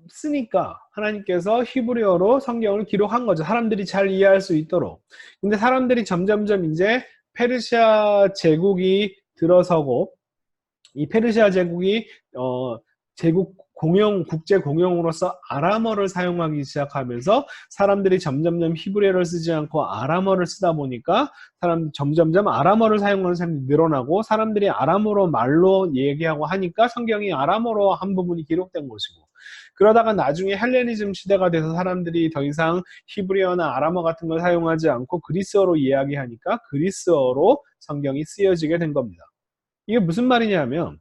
쓰니까 하나님께서 히브리어로 성경을 기록한 거죠. 사람들이 잘 이해할 수 있도록. 근데 사람들이 점점점 이제 페르시아 제국이 들어서고 이 페르시아 제국이 국제 공용으로서 아람어를 사용하기 시작하면서 사람들이 점점점 히브리어를 쓰지 않고 아람어를 쓰다 보니까 점점점 아람어를 사용하는 사람이 늘어나고 사람들이 아람어로 말로 얘기하고 하니까 성경이 아람어로 한 부분이 기록된 것이고 그러다가 나중에 헬레니즘 시대가 돼서 사람들이 더 이상 히브리어나 아람어 같은 걸 사용하지 않고 그리스어로 이야기하니까 그리스어로 성경이 쓰여지게 된 겁니다. 이게 무슨 말이냐면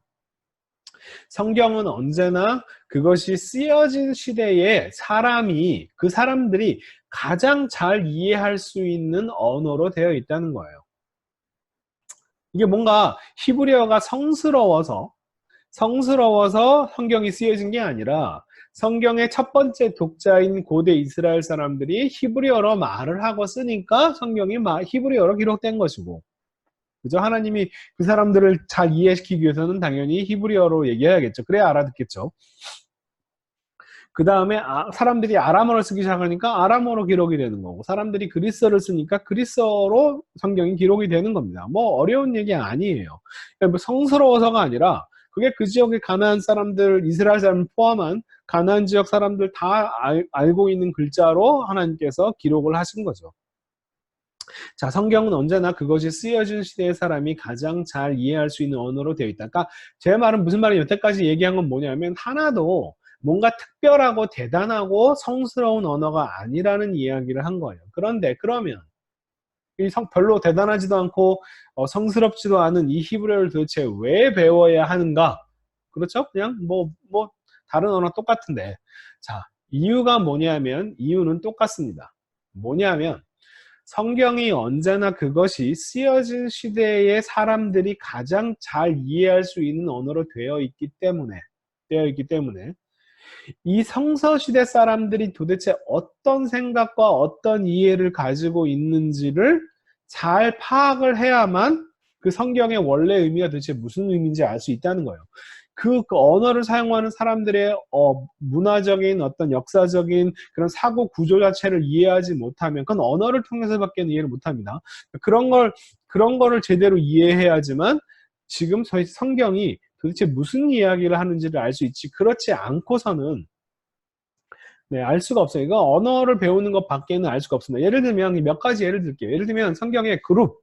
성경은 언제나 그것이 쓰여진 시대에 그 사람들이 가장 잘 이해할 수 있는 언어로 되어 있다는 거예요. 이게 뭔가 히브리어가 성스러워서 성경이 쓰여진 게 아니라 성경의 첫 번째 독자인 고대 이스라엘 사람들이 히브리어로 말을 하고 쓰니까 성경이 히브리어로 기록된 것이고 그죠? 하나님이 그 사람들을 잘 이해시키기 위해서는 당연히 히브리어로 얘기해야겠죠. 그래야 알아듣겠죠. 그 다음에 사람들이 아람어를 쓰기 시작하니까 아람어로 기록이 되는 거고 사람들이 그리스어를 쓰니까 그리스어로 성경이 기록이 되는 겁니다. 어려운 얘기 아니에요. 성스러워서가 아니라 그게 그 지역의 가나안 사람들, 이스라엘 사람 포함한 가나안 지역 사람들 다 알고 있는 글자로 하나님께서 기록을 하신 거죠. 자, 성경은 언제나 그것이 쓰여진 시대의 사람이 가장 잘 이해할 수 있는 언어로 되어 있다. 그러니까 제 말은 무슨 말이에요? 여태까지 얘기한 건 뭐냐면 하나도 뭔가 특별하고 대단하고 성스러운 언어가 아니라는 이야기를 한 거예요. 그런데 그러면 별로 대단하지도 않고 성스럽지도 않은 이 히브리어를 도대체 왜 배워야 하는가? 그렇죠? 그냥 뭐 다른 언어 똑같은데. 자, 이유가 뭐냐면 이유는 똑같습니다. 뭐냐면 성경이 언제나 그것이 쓰여진 시대의 사람들이 가장 잘 이해할 수 있는 언어로 되어 있기 때문에 이 성서시대 사람들이 도대체 어떤 생각과 어떤 이해를 가지고 있는지를 잘 파악을 해야만 그 성경의 원래 의미가 도대체 무슨 의미인지 알 수 있다는 거예요. 그 언어를 사용하는 사람들의 문화적인 어떤 역사적인 그런 사고 구조 자체를 이해하지 못하면 그건 언어를 통해서밖에 이해를 못합니다. 그런 거를 제대로 이해해야지만 지금 저희 성경이 도대체 무슨 이야기를 하는지를 알 수 있지. 그렇지 않고서는 알 수가 없어요. 이거 언어를 배우는 것 밖에는 알 수가 없습니다. 예를 들면 몇 가지 예를 들게요. 예를 들면 성경의 그룹,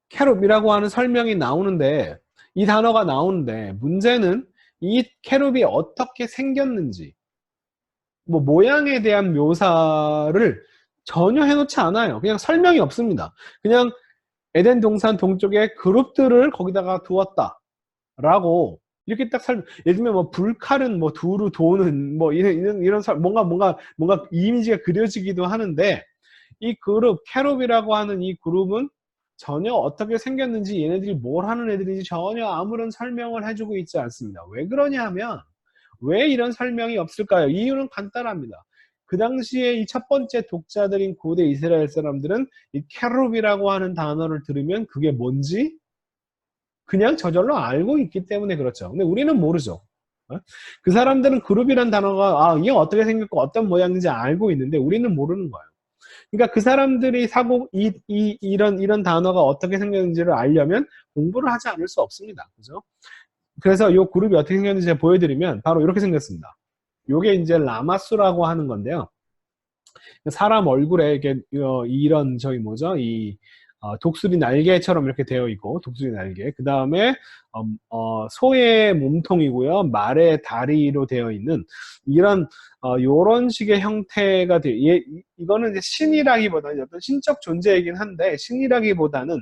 캐룹이라고 하는 설명이 나오는데 이 단어가 나오는데 문제는 이 캐룹이 어떻게 생겼는지 뭐 모양에 대한 묘사를 전혀 해놓지 않아요. 그냥 설명이 없습니다. 그냥 에덴 동산 동쪽에 그룹들을 거기다가 두었다 라고 이렇게 딱 예를 들면 뭐 불칼은 뭐 두루 도는 뭐 이런 뭔가 이미지가 그려지기도 하는데 이 그룹 캐룹이라고 하는 이 그룹은 전혀 어떻게 생겼는지 얘네들이 뭘 하는 애들인지 전혀 아무런 설명을 해주고 있지 않습니다. 왜 그러냐 하면 왜 이런 설명이 없을까요? 이유는 간단합니다. 그 당시에 이 첫 번째 독자들인 고대 이스라엘 사람들은 이 캐룹이라고 하는 단어를 들으면 그게 뭔지 그냥 저절로 알고 있기 때문에 그렇죠. 근데 우리는 모르죠. 그 사람들은 그룹이란 단어가 이게 어떻게 생겼고 어떤 모양인지 알고 있는데 우리는 모르는 거예요. 그러니까 그 사람들이 이런 단어가 어떻게 생겼는지를 알려면 공부를 하지 않을 수 없습니다. 그죠? 그래서 이 그룹이 어떻게 생겼는지 제가 보여드리면 바로 이렇게 생겼습니다. 요게 이제 라마수라고 하는 건데요. 사람 얼굴에 이렇게 이런 독수리 날개처럼 이렇게 되어 있고 독수리 날개 그 다음에 소의 몸통이고요 말의 다리로 되어 있는 이런 요런 식의 형태가 이거는 이제 신이라기보다는 어떤 신적 존재이긴 한데 신이라기보다는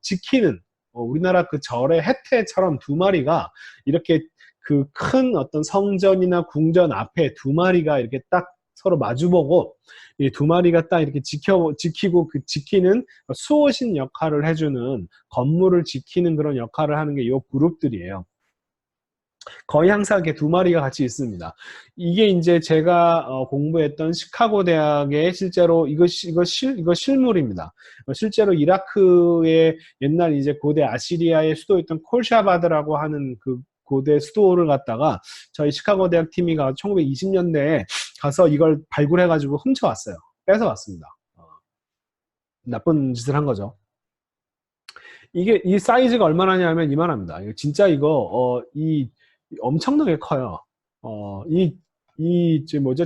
지키는 우리나라 그 절의 해태처럼 두 마리가 이렇게 그 큰 어떤 성전이나 궁전 앞에 두 마리가 이렇게 딱 서로 마주보고 이 두 마리가 딱 이렇게 지키고 그 지키는 수호신 역할을 해주는 건물을 지키는 그런 역할을 하는 게 이 그룹들이에요. 거의 항상 이렇게 두 마리가 같이 있습니다. 이게 이제 제가 공부했던 시카고 대학의 실제로 이거 실물입니다. 실제로 이라크의 옛날 이제 고대 아시리아의 수도였던 콜샤바드라고 하는 그 고대 수도를 갖다가 저희 시카고 대학 팀이 1920년대에 가서 이걸 발굴해가지고 훔쳐왔어요. 뺏어왔습니다. 나쁜 짓을 한 거죠. 이 사이즈가 얼마나냐면 이만합니다. 진짜 이 엄청나게 커요.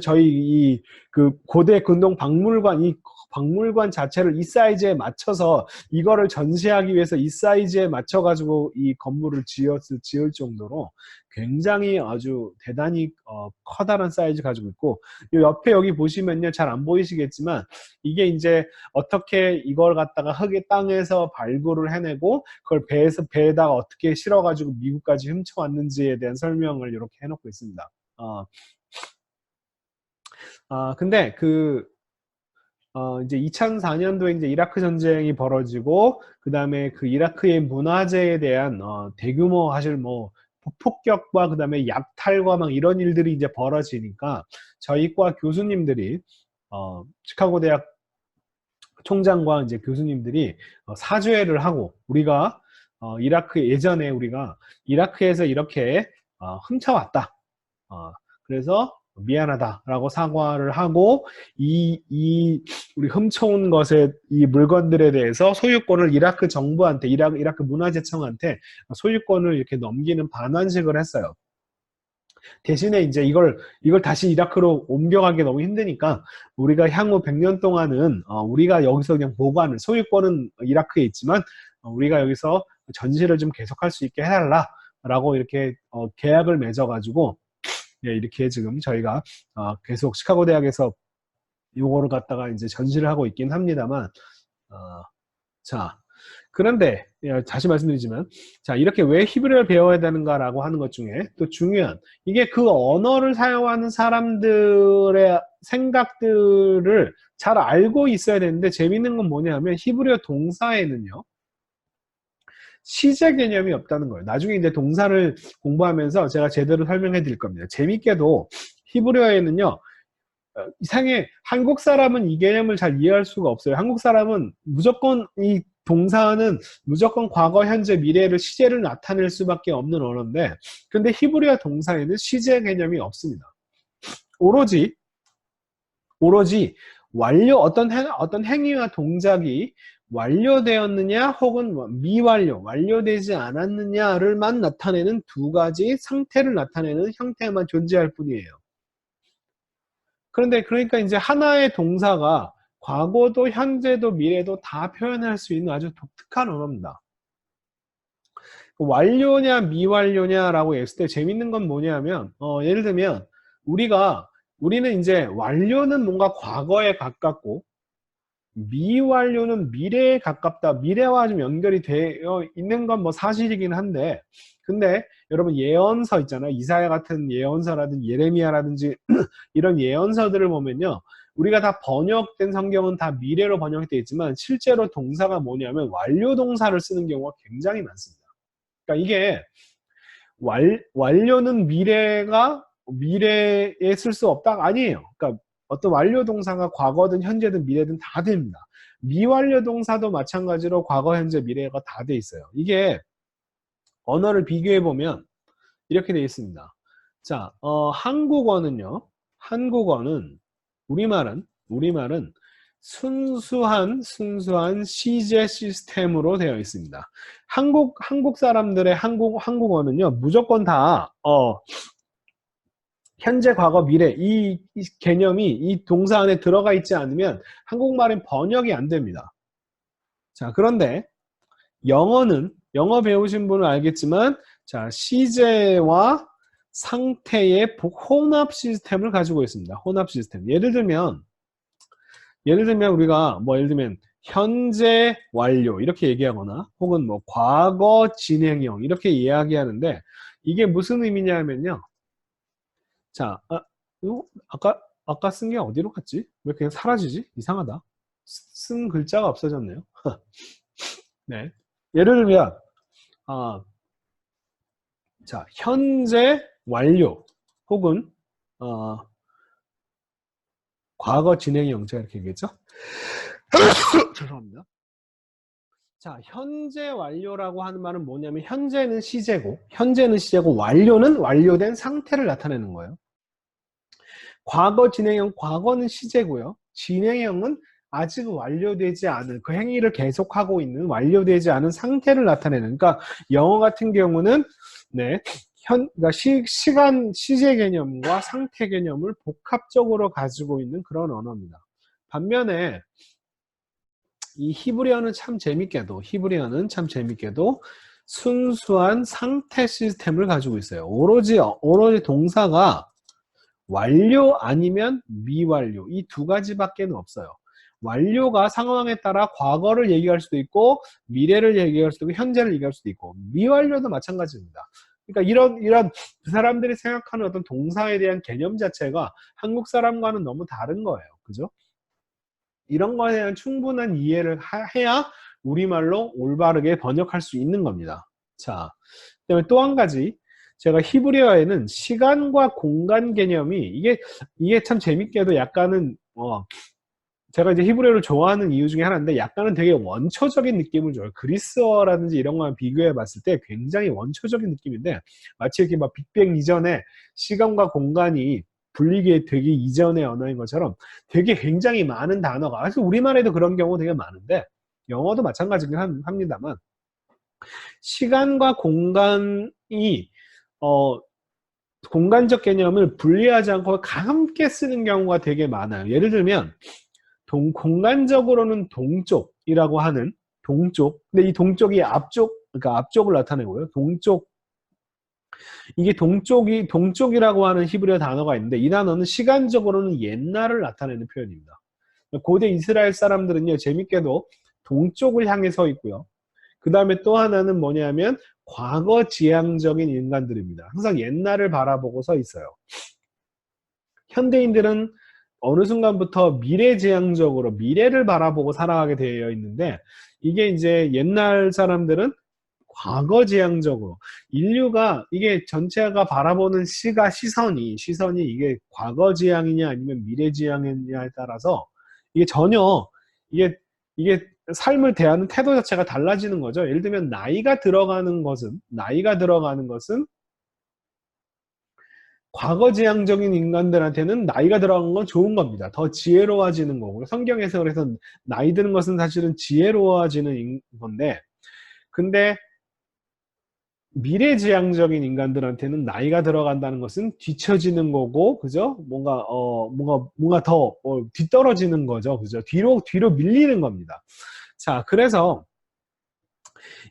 저희 그 고대 근동 박물관 자체를 이 사이즈에 맞춰서 이거를 전시하기 위해서 이 사이즈에 맞춰가지고 이 건물을 지을 정도로 굉장히 아주 대단히 커다란 사이즈 가지고 있고 요 옆에 여기 보시면요 잘 안 보이시겠지만 이게 이제 어떻게 이걸 갖다가 흙의 땅에서 발굴을 해내고 그걸 배에다가 어떻게 실어가지고 미국까지 훔쳐왔는지에 대한 설명을 이렇게 해놓고 있습니다. 근데 이제 2004년도에 이제 이라크 전쟁이 벌어지고, 그 다음에 그 이라크의 문화재에 대한, 대규모 사실 폭격과 그 다음에 약탈과 막 이런 일들이 이제 벌어지니까, 저희 과 교수님들이, 시카고 대학 총장과 이제 교수님들이 사죄를 하고, 우리가, 예전에 우리가 이라크에서 이렇게 훔쳐왔다. 그래서 미안하다라고 사과를 하고 우리 훔쳐온 것에 이 물건들에 대해서 소유권을 이라크 정부한테 이라크 문화재청한테 소유권을 이렇게 넘기는 반환식을 했어요. 대신에 이제 이걸 다시 이라크로 옮겨가기 너무 힘드니까 우리가 향후 100년 동안은 우리가 여기서 그냥 보관을 소유권은 이라크에 있지만 우리가 여기서 전시를 좀 계속할 수 있게 해달라라고 이렇게 계약을 맺어가지고 예, 이렇게 지금 저희가 계속 시카고 대학에서 요거를 갖다가 이제 전시를 하고 있긴 합니다만 자 그런데 예, 다시 말씀드리지만 자 이렇게 왜 히브리어를 배워야 되는가라고 하는 것 중에 또 중요한 이게 그 언어를 사용하는 사람들의 생각들을 잘 알고 있어야 되는데 재밌는 건 뭐냐면 히브리어 동사에는요 시제 개념이 없다는 거예요. 나중에 이제 동사를 공부하면서 제가 제대로 설명해 드릴 겁니다. 재밌게도 히브리어에는요 이상해 한국 사람은 이 개념을 잘 이해할 수가 없어요. 한국 사람은 무조건 이 동사는 무조건 과거, 현재, 미래를 시제를 나타낼 수밖에 없는 언어인데 근데 히브리어 동사에는 시제 개념이 없습니다. 오로지 어떤 행위와 동작이 완료되었느냐 혹은 미완료, 완료되지 않았느냐를만 나타내는 두 가지 상태를 나타내는 형태만 존재할 뿐이에요. 그러니까 이제 하나의 동사가 과거도 현재도 미래도 다 표현할 수 있는 아주 독특한 언어입니다. 완료냐 미완료냐라고 했을 때 재밌는 건 뭐냐면 예를 들면 우리는 이제 완료는 뭔가 과거에 가깝고 미완료는 미래에 가깝다. 미래와 좀 연결이 되어 있는 건 뭐 사실이긴 한데 근데 여러분 예언서 있잖아요. 이사야 같은 예언서라든지 예레미야라든지 이런 예언서들을 보면요. 우리가 다 번역된 성경은 다 미래로 번역되어 있지만 실제로 동사가 뭐냐면 완료 동사를 쓰는 경우가 굉장히 많습니다. 그러니까 이게 완료는 미래에 쓸 수 없다? 아니에요. 그러니까 어떤 완료 동사가 과거든 현재든 미래든 다 됩니다. 미완료 동사도 마찬가지로 과거, 현재, 미래가 다 돼 있어요. 이게 언어를 비교해 보면 이렇게 돼 있습니다. 자, 한국어는 우리말은 순수한 시제 시스템으로 되어 있습니다. 한국 사람들의 한국어는요 무조건 다 현재, 과거, 미래 이 개념이 이 동사 안에 들어가 있지 않으면 한국말은 번역이 안 됩니다. 자, 그런데 영어 배우신 분은 알겠지만 자, 시제와 상태의 혼합 시스템을 가지고 있습니다. 혼합 시스템. 예를 들면 우리가 예를 들면 현재 완료 이렇게 얘기하거나 혹은 뭐 과거 진행형 이렇게 이야기하는데 이게 무슨 의미냐면요. 자, 이거 아까 쓴 게 어디로 갔지? 왜 그냥 사라지지? 이상하다. 쓴 글자가 없어졌네요. 네. 예를 들면, 자, 현재 완료 혹은 과거 진행형 제가 이렇게 얘기했죠? 죄송합니다. 자, 현재 완료라고 하는 말은 뭐냐면 현재는 시제고 완료는 완료된 상태를 나타내는 거예요. 과거 진행형, 과거는 시제고요. 진행형은 아직 완료되지 않은 그 행위를 계속하고 있는 완료되지 않은 상태를 나타내는. 그러니까 영어 같은 경우는 네, 그러니까 시간 시제 개념과 상태 개념을 복합적으로 가지고 있는 그런 언어입니다. 반면에 이 히브리어는 참 재밌게도 순수한 상태 시스템을 가지고 있어요. 오로지 동사가 완료 아니면 미완료 이 두 가지밖에 없어요. 완료가 상황에 따라 과거를 얘기할 수도 있고 미래를 얘기할 수도 있고 현재를 얘기할 수도 있고 미완료도 마찬가지입니다. 그러니까 이런 그 사람들이 생각하는 어떤 동사에 대한 개념 자체가 한국 사람과는 너무 다른 거예요. 그죠? 이런 거에 대한 충분한 이해를 해야 우리말로 올바르게 번역할 수 있는 겁니다. 자, 그다음에 또 한 가지 제가 히브리어에는 시간과 공간 개념이 이게 참 재밌게도 약간은 제가 이제 히브리어를 좋아하는 이유 중에 하나인데 약간은 되게 원초적인 느낌을 줘요. 그리스어라든지 이런 거랑 비교해 봤을 때 굉장히 원초적인 느낌인데 마치 이렇게 막 빅뱅 이전에 시간과 공간이 불리게 되기 이전의 언어인 것처럼 되게 굉장히 많은 단어가, 그래서 우리말에도 그런 경우 되게 많은데 영어도 마찬가지긴 합니다만, 시간과 공간이 공간적 개념을 분리하지 않고 함께 쓰는 경우가 되게 많아요. 예를 들면 공간적으로는 동쪽이라고 하는 동쪽, 근데 이 동쪽이 앞쪽, 그러니까 앞쪽을 나타내고요. 동쪽, 이게 동쪽이라고 하는 히브리어 단어가 있는데 이 단어는 시간적으로는 옛날을 나타내는 표현입니다. 고대 이스라엘 사람들은요, 재밌게도 동쪽을 향해 서 있고요. 그 다음에 또 하나는 뭐냐면 과거 지향적인 인간들입니다. 항상 옛날을 바라보고 서 있어요. 현대인들은 어느 순간부터 미래지향적으로 미래를 바라보고 살아가게 되어 있는데, 이게 이제 옛날 사람들은 과거지향적으로, 인류가 이게 전체가 바라보는 시선이 이게 과거지향이냐 아니면 미래지향이냐에 따라서 이게 전혀 이게 삶을 대하는 태도 자체가 달라지는 거죠. 예를 들면 나이가 들어가는 것은 과거지향적인 인간들한테는 나이가 들어간 건 좋은 겁니다. 더 지혜로워지는 거고, 성경에서 그래서 나이 드는 것은 사실은 지혜로워지는 건데, 근데 미래지향적인 인간들한테는 나이가 들어간다는 것은 뒤처지는 거고, 그죠? 뭔가 더 뒤떨어지는 거죠, 그죠? 뒤로 밀리는 겁니다. 자, 그래서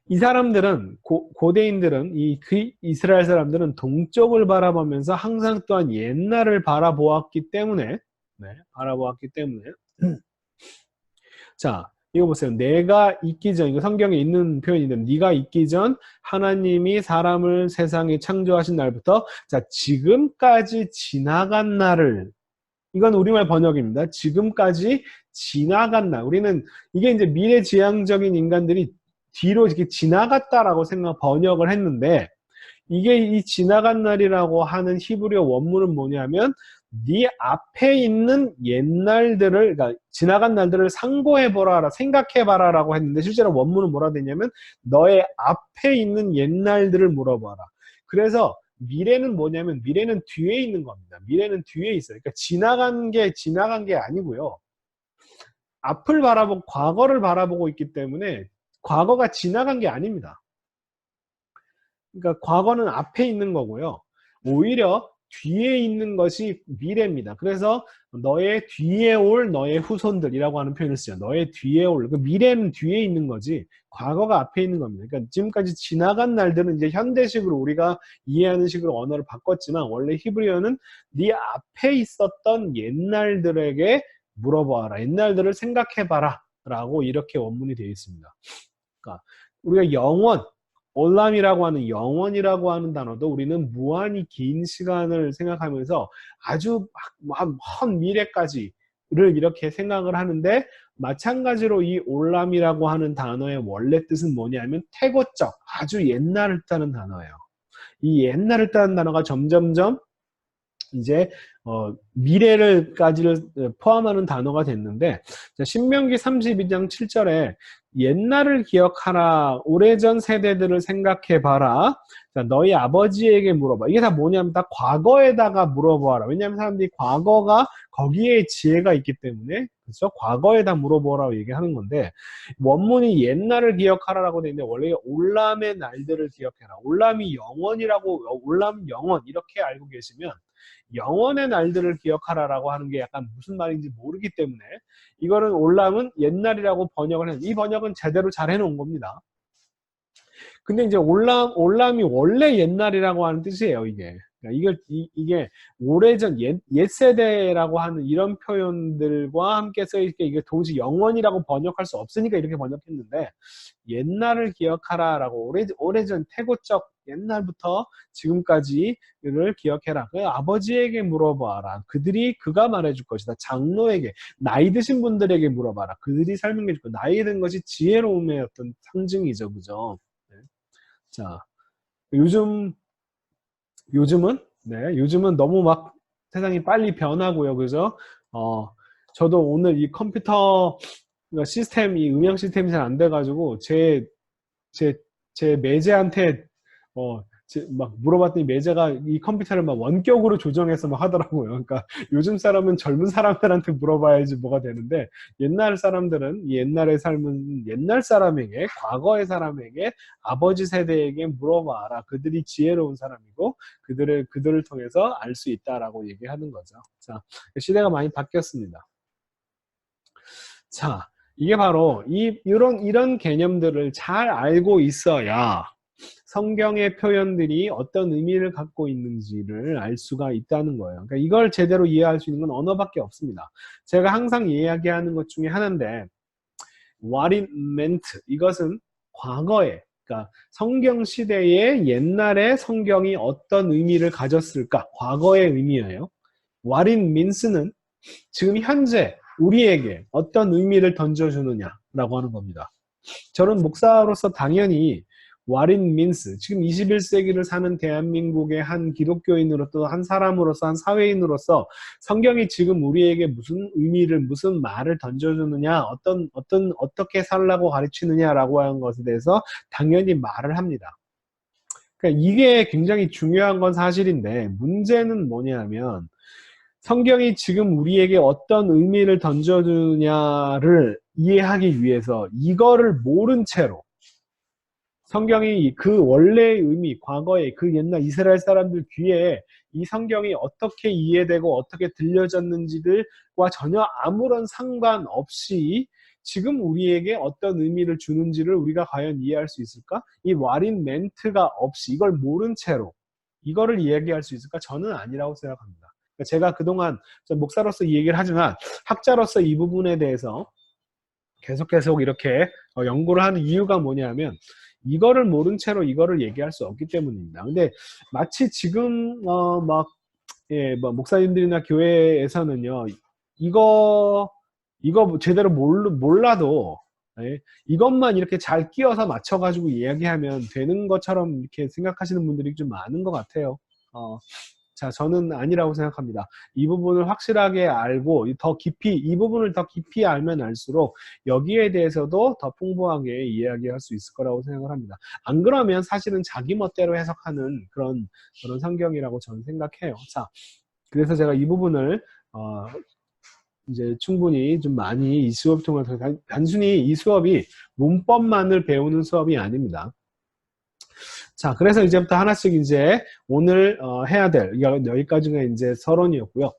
이 사람들은 고대인들은 이스라엘 사람들은 동쪽을 바라보면서 항상 또한 옛날을 바라보았기 때문에, 자, 이거 보세요. 내가 있기 전, 이거 성경에 있는 표현인데, 네가 있기 전 하나님이 사람을 세상에 창조하신 날부터, 자, 지금까지 지나간 날을, 이건 우리말 번역입니다. 지금까지 지나간 날. 우리는 이게 이제 미래지향적인 인간들이 뒤로 이렇게 지나갔다라고 번역을 했는데, 이게 이 지나간 날이라고 하는 히브리어 원문은 뭐냐면 네 앞에 있는 옛날들을, 그러니까 지나간 날들을 상고해보라, 생각해봐라 라고 했는데, 실제로 원문은 뭐라 되냐면 너의 앞에 있는 옛날들을 물어봐라. 그래서 미래는 뭐냐면 미래는 뒤에 있는 겁니다. 미래는 뒤에 있어요. 그러니까 지나간 게 아니고요, 앞을 바라보고 과거를 바라보고 있기 때문에 과거가 지나간 게 아닙니다. 그러니까 과거는 앞에 있는 거고요, 오히려 뒤에 있는 것이 미래입니다. 그래서 너의 뒤에 올 너의 후손들이라고 하는 표현을 쓰죠. 너의 뒤에 올, 그 미래는 뒤에 있는 거지 과거가 앞에 있는 겁니다. 그러니까 지금까지 지나간 날들은 이제 현대식으로 우리가 이해하는 식으로 언어를 바꿨지만, 원래 히브리어는 네 앞에 있었던 옛날들에게 물어봐라, 옛날들을 생각해봐라 라고 이렇게 원문이 되어 있습니다. 그러니까 우리가 올람이라고 하는 영원이라고 하는 단어도 우리는 무한히 긴 시간을 생각하면서 아주 먼 미래까지를 이렇게 생각을 하는데, 마찬가지로 이 올람이라고 하는 단어의 원래 뜻은 뭐냐면 태고적, 아주 옛날을 뜻하는 단어예요. 이 옛날을 뜻하는 단어가 점점점 이제 미래를까지를 포함하는 단어가 됐는데, 신명기 32장 7절에 옛날을 기억하라, 오래전 세대들을 생각해봐라, 너희 아버지에게 물어봐. 이게 다 뭐냐면 다 과거에다가 물어보아라. 왜냐하면 사람들이 과거가 거기에 지혜가 있기 때문에, 그렇죠? 과거에다 물어보라고 얘기하는 건데, 원문이 옛날을 기억하라라고 되어 있는데 원래 올람의 날들을 기억해라, 올람이 영원이라고, 올람 영원 이렇게 알고 계시면 영원의 날들을 기억하라라고 하는 게 약간 무슨 말인지 모르기 때문에 이거는 올람은 옛날이라고 번역을 했는데, 이 번역은 제대로 잘 해놓은 겁니다. 근데 이제 올람이 원래 옛날이라고 하는 뜻이에요, 이게. 그러니까 이게 오래전 옛 세대라고 하는 이런 표현들과 함께 써있게 이게 도무지 영원이라고 번역할 수 없으니까 이렇게 번역했는데, 옛날을 기억하라라고, 오래전 태고적 옛날부터 지금까지를 기억해라. 그 아버지에게 물어봐라. 그가 말해줄 것이다. 장로에게, 나이 드신 분들에게 물어봐라. 그들이 설명해 줄 거다. 나이 든 것이 지혜로움의 어떤 상징이죠, 그죠? 네. 자, 요즘은 너무 막 세상이 빨리 변하고요, 그죠? 저도 오늘 이 컴퓨터 시스템, 이 음향 시스템이 잘 안 돼가지고 제 매제한테 막 물어봤더니 매제가 이 컴퓨터를 막 원격으로 조정해서 막 하더라고요. 그러니까 요즘 사람은 젊은 사람들한테 물어봐야지 뭐가 되는데, 옛날 사람들은 옛날의 삶은 옛날 사람에게, 과거의 사람에게, 아버지 세대에게 물어봐라. 그들이 지혜로운 사람이고 그들을 통해서 알 수 있다라고 얘기하는 거죠. 자, 시대가 많이 바뀌었습니다. 자, 이게 바로 이런 개념들을 잘 알고 있어야 성경의 표현들이 어떤 의미를 갖고 있는지를 알 수가 있다는 거예요. 그러니까 이걸 제대로 이해할 수 있는 건 언어밖에 없습니다. 제가 항상 이야기하는 것 중에 하나인데, what it meant, 이것은 과거에, 그러니까 성경 시대의 옛날에 성경이 어떤 의미를 가졌을까, 과거의 의미예요. what it means는 지금 현재 우리에게 어떤 의미를 던져주느냐라고 하는 겁니다. 저는 목사로서 당연히 what it means, 지금 21세기를 사는 대한민국의 한 기독교인으로, 또 한 사람으로서, 한 사회인으로서 성경이 지금 우리에게 무슨 의미를, 무슨 말을 던져주느냐, 어떻게 살라고 가르치느냐라고 하는 것에 대해서 당연히 말을 합니다. 그러니까 이게 굉장히 중요한 건 사실인데, 문제는 뭐냐면 성경이 지금 우리에게 어떤 의미를 던져주냐를 이해하기 위해서 이거를 모른 채로 성경이 그 원래의 의미, 과거의 그 옛날 이스라엘 사람들 귀에 이 성경이 어떻게 이해되고 어떻게 들려졌는지들과 전혀 아무런 상관없이 지금 우리에게 어떤 의미를 주는지를 우리가 과연 이해할 수 있을까? 이 what it meant가 없이, 이걸 모른 채로 이거를 이야기할 수 있을까? 저는 아니라고 생각합니다. 제가 그동안 목사로서 이 얘기를 하지만 학자로서 이 부분에 대해서 계속 이렇게 연구를 하는 이유가 뭐냐면, 이거를 모른 채로 이거를 얘기할 수 없기 때문입니다. 근데 마치 지금 뭐 목사님들이나 교회에서는요, 이거 제대로 몰라도, 예, 이것만 이렇게 잘 끼워서 맞춰가지고 이야기하면 되는 것처럼 이렇게 생각하시는 분들이 좀 많은 것 같아요. 자, 저는 아니라고 생각합니다. 이 부분을 확실하게 알고 이 부분을 더 깊이 알면 알수록 여기에 대해서도 더 풍부하게 이야기할 수 있을 거라고 생각을 합니다. 안 그러면 사실은 자기 멋대로 해석하는 그런 성경이라고 저는 생각해요. 자, 그래서 제가 이 부분을 이제 충분히 좀 많이 이 수업 통해서, 단순히 이 수업이 문법만을 배우는 수업이 아닙니다. 자, 그래서 이제부터 하나씩 이제 오늘 해야 될, 여기까지가 이제 서론이었고요.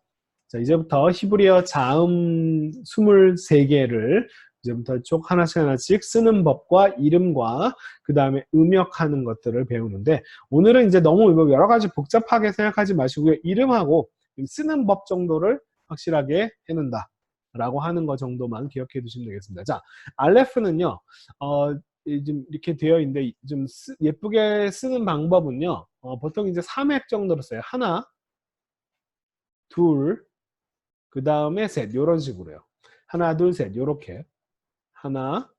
자, 이제부터 히브리어 자음 23개를 이제부터 쭉 하나씩 쓰는 법과 이름과 그 다음에 음역하는 것들을 배우는데, 오늘은 이제 너무 여러 가지 복잡하게 생각하지 마시고요. 이름하고 쓰는 법 정도를 확실하게 해놓는다 라고 하는 것 정도만 기억해 두시면 되겠습니다. 자, 알레프는요, 좀 이렇게 되어 있는데, 좀 예쁘게 쓰는 방법은요, 보통 이제 3획 정도로 써요. 하나, 둘, 그 다음에 셋, 이런 식으로요. 하나, 둘, 셋, 요렇게. 하나,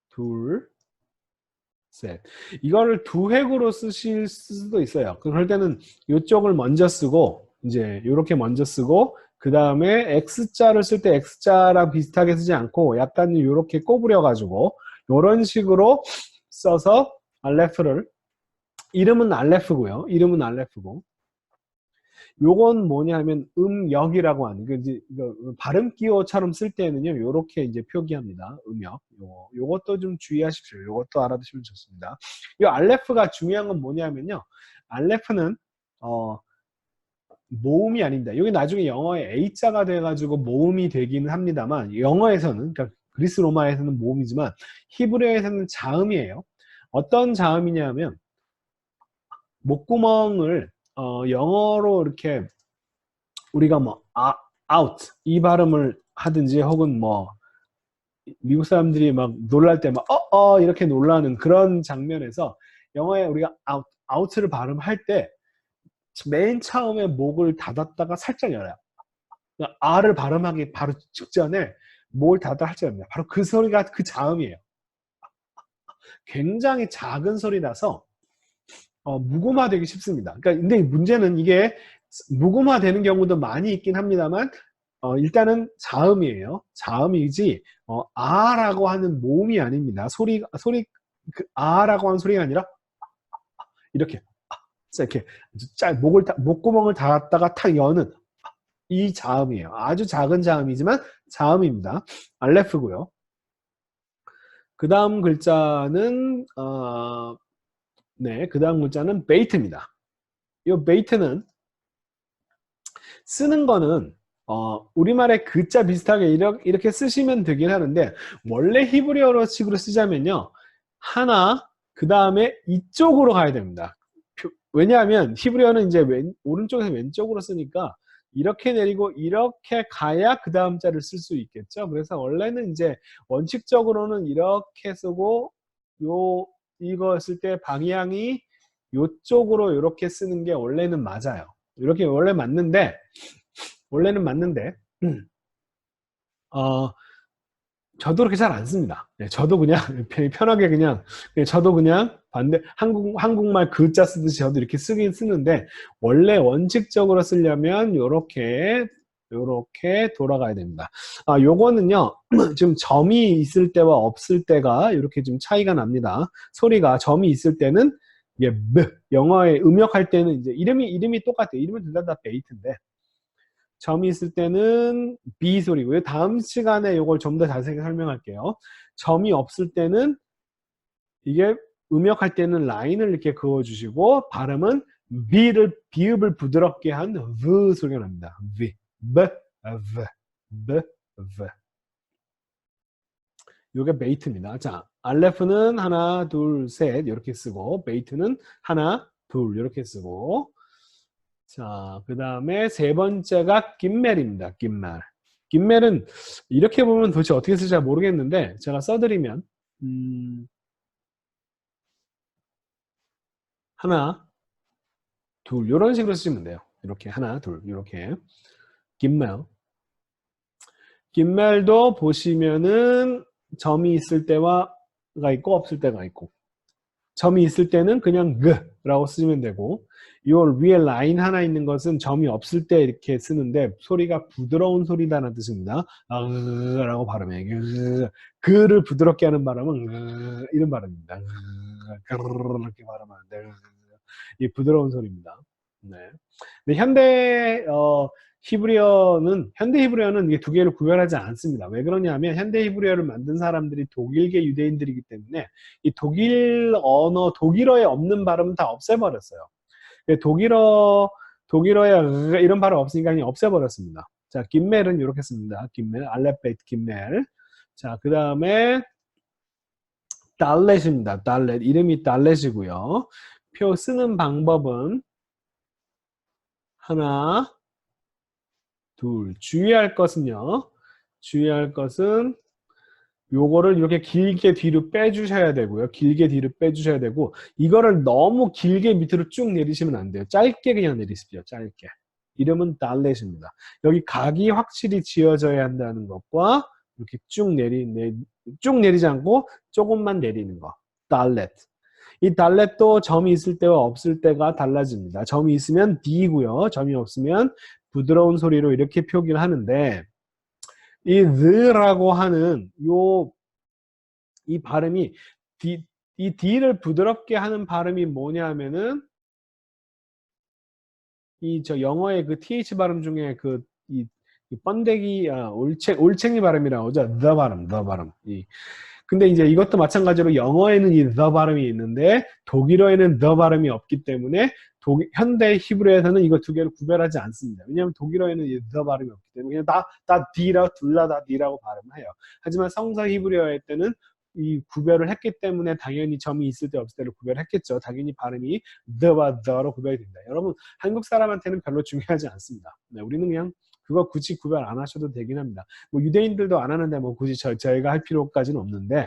둘, 셋. 이거를 두 획으로 쓰실 수도 있어요. 그럴 때는 이쪽을 먼저 쓰고, 이제 요렇게 먼저 쓰고, 그 다음에 X자를 쓸 때 X자랑 비슷하게 쓰지 않고 약간 요렇게 꼬부려 가지고 요런 식으로 써서 알레프를, 이름은 알레프고요. 이름은 알레프고, 요건 뭐냐면 음역이라고 하는, 발음 기호처럼 쓸 때는요, 요렇게 이제 표기합니다. 음역. 요것도 좀 주의하십시오. 요것도 알아두시면 좋습니다. 요 알레프가 중요한 건 뭐냐면요, 알레프는 모음이 아닙니다. 여기 나중에 영어에 A자가 돼가지고 모음이 되기는 합니다만, 영어에서는, 그러니까 그리스 로마에서는 모음이지만 히브리어에서는 자음이에요. 어떤 자음이냐면, 목구멍을 영어로 이렇게 우리가 뭐 out 이 발음을 하든지, 혹은 뭐 미국 사람들이 막 놀랄 때 막 이렇게 놀라는 그런 장면에서 영어에 우리가 out를 발음할 때 맨 처음에 목을 닫았다가 살짝 열어요. 그러니까 R을 발음하기 바로 직전에 목을 닫았다가 살짝 엽니다. 바로 그 소리가 그 자음이에요. 굉장히 작은 소리라서 묵음화되기 쉽습니다. 그러니까 근데 문제는 이게 묵음화되는 경우도 많이 있긴 합니다만, 일단은 자음이에요. 자음이지 아라고 하는 모음이 아닙니다. 소리 그 아라고 하는 소리가 아니라 이렇게 이렇게 목구멍을 닫았다가 탁 여는 이 자음이에요. 아주 작은 자음이지만 자음입니다. 알레프고요. 그 다음 글자는 그 다음 글자는 베이트입니다. 이 베이트는 쓰는 거는 우리말의 글자 비슷하게 이렇게 쓰시면 되긴 하는데 원래 히브리어식으로 쓰자면요. 하나 그 다음에 이쪽으로 가야 됩니다. 왜냐하면 히브리어는 이제 오른쪽에서 왼쪽으로 쓰니까 이렇게 내리고 이렇게 가야 그 다음 자를 쓸 수 있겠죠. 그래서 원래는 이제 원칙적으로는 이렇게 쓰고 이거 쓸 때 방향이 요쪽으로 이렇게 쓰는 게 원래는 맞아요. 이렇게 원래는 맞는데 저도 그렇게 잘 안 씁니다. 저도 그냥 편하게 저도 그냥 한국말 글자 쓰듯이 저도 이렇게 쓰긴 쓰는데 원래 원칙적으로 쓰려면 요렇게 돌아가야 됩니다. 요거는요 지금 점이 있을 때와 없을 때가 이렇게 좀 차이가 납니다. 소리가 점이 있을 때는 이게 영어에 음역할 때는 이제 이름이 똑같아요. 이름은 둘 다 베이트인데 점이 있을 때는 B 소리고요. 다음 시간에 이걸 좀 더 자세히 설명할게요. 점이 없을 때는 이게 음역할 때는 라인을 이렇게 그어주시고 발음은 비읍을 부드럽게 한 V 소리가 납니다. V, B, V, V. 이게 베이트입니다. 자, 알레프는 하나, 둘, 셋 이렇게 쓰고 베이트는 하나, 둘 이렇게 쓰고 자, 그 다음에 세 번째가 김멜입니다. 김멜은 이렇게 보면 도대체 어떻게 쓸지 잘 모르겠는데 제가 써드리면 하나, 둘 이런 식으로 쓰시면 돼요. 이렇게 하나, 둘 이렇게 김멜도 보시면은 점이 있을 때가 있고 없을 때가 있고 점이 있을 때는 그냥 라고 쓰시면 되고 이 위에 라인 하나 있는 것은 점이 없을 때 이렇게 쓰는데 소리가 부드러운 소리다라는 뜻입니다. 라고 발음해요. 그를 부드럽게 하는 발음은 이런 발음입니다. 이렇게 발음하는데 이 부드러운 소리입니다. 네. 근데 현대 히브리어는 이게 두 개를 구별하지 않습니다. 왜 그러냐면 현대 히브리어를 만든 사람들이 독일계 유대인들이기 때문에 이 독일어에 없는 발음은 다 없애버렸어요. 독일어에 이런 발음 없으니까 그냥 없애버렸습니다. 자, 김멜은 이렇게 씁니다. 김멜, 알렙베이트 김멜. 자, 그 다음에 달렛입니다. 달렛. 이름이 달렛이고요. 표 쓰는 방법은 하나, 둘. 주의할 것은 요거를 이렇게 길게 뒤로 빼주셔야 되고요. 길게 뒤로 빼주셔야 되고 이거를 너무 길게 밑으로 쭉 내리시면 안 돼요. 짧게 그냥 내리십시오. 짧게. 이름은 달렛입니다. 여기 각이 확실히 지어져야 한다는 것과 이렇게 쭉 내리지 않고 조금만 내리는 거. 달렛. 이 달렛도 점이 있을 때와 없을 때가 달라집니다. 점이 있으면 D고요. 점이 없으면 부드러운 소리로 이렇게 표기를 하는데 이 느라고 하는 이 발음이 이 D를 부드럽게 하는 발음이 뭐냐면은 영어의 그 TH 발음 중에 이 번데기 올챙이 발음이라고 하죠. the 발음. 근데 이제 이것도 마찬가지로 영어에는 이 the 발음이 있는데 독일어에는 the 발음이 없기 때문에 현대 히브리어에서는 이거 두 개를 구별하지 않습니다. 왜냐하면 독일어에는 이 the 발음이 없기 때문에 그냥 다 D라고 둘 다 D라고 발음을 해요. 하지만 성서 히브리어의 때는 이 구별을 했기 때문에 당연히 점이 있을 때 없을 때를 구별했겠죠. 당연히 발음이 the와 the로 구별이 됩니다. 여러분 한국 사람한테는 별로 중요하지 않습니다. 네, 우리는 그냥 그거 굳이 구별 안 하셔도 되긴 합니다. 뭐 유대인들도 안 하는데 뭐 굳이 저희가 할 필요까지는 없는데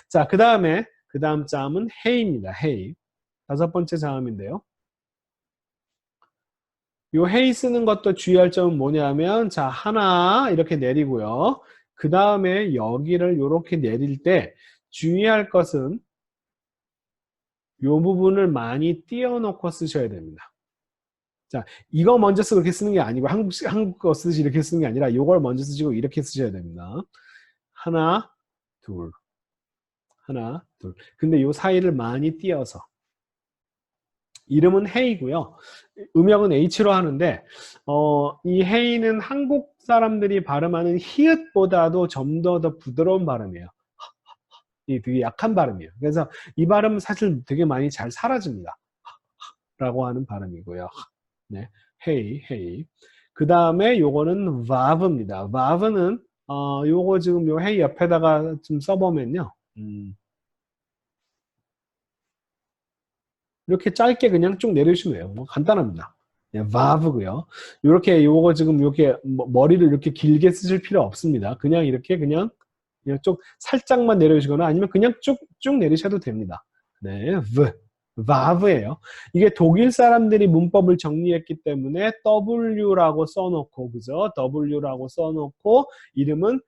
자, 그 다음 자음은 헤이입니다. 헤이. 다섯 번째 자음인데요. 요 헤이 쓰는 것도 주의할 점은 뭐냐면 자, 하나 이렇게 내리고요. 그 다음에 여기를 이렇게 내릴 때 주의할 것은 요 부분을 많이 띄워놓고 쓰셔야 됩니다. 자, 이거 먼저 쓰고 이렇게 쓰는 게 아니고 한국 거 쓰듯이 이렇게 쓰는 게 아니라 이걸 먼저 쓰시고 이렇게 쓰셔야 됩니다. 하나, 둘. 하나, 둘. 근데 요 사이를 많이 띄어서 이름은 헤이고요. 음역은 H로 하는데 이 헤이는 한국 사람들이 발음하는 히읗보다도 좀 더 부드러운 발음이에요. 이 되게 약한 발음이에요. 그래서 이 발음은 사실 되게 많이 잘 사라집니다. 라고 하는 발음이고요. 네, 헤이. 그 다음에 요거는 vav입니다. vav는 요거 지금 요 헤이 옆에다가 좀 써보면요. 이렇게 짧게 그냥 쭉 내려주시면 돼요. 뭐 간단합니다. 네, vav고요. 이렇게 요거 지금 이렇게 머리를 이렇게 길게 쓰실 필요 없습니다. 그냥 이렇게 그냥 쭉 살짝만 내려주시거나 아니면 그냥 쭉 내리셔도 됩니다. 네, vav예요. 이게 독일 사람들이 문법을 정리했기 때문에 W라고 써놓고 그죠? W라고 써놓고 이름은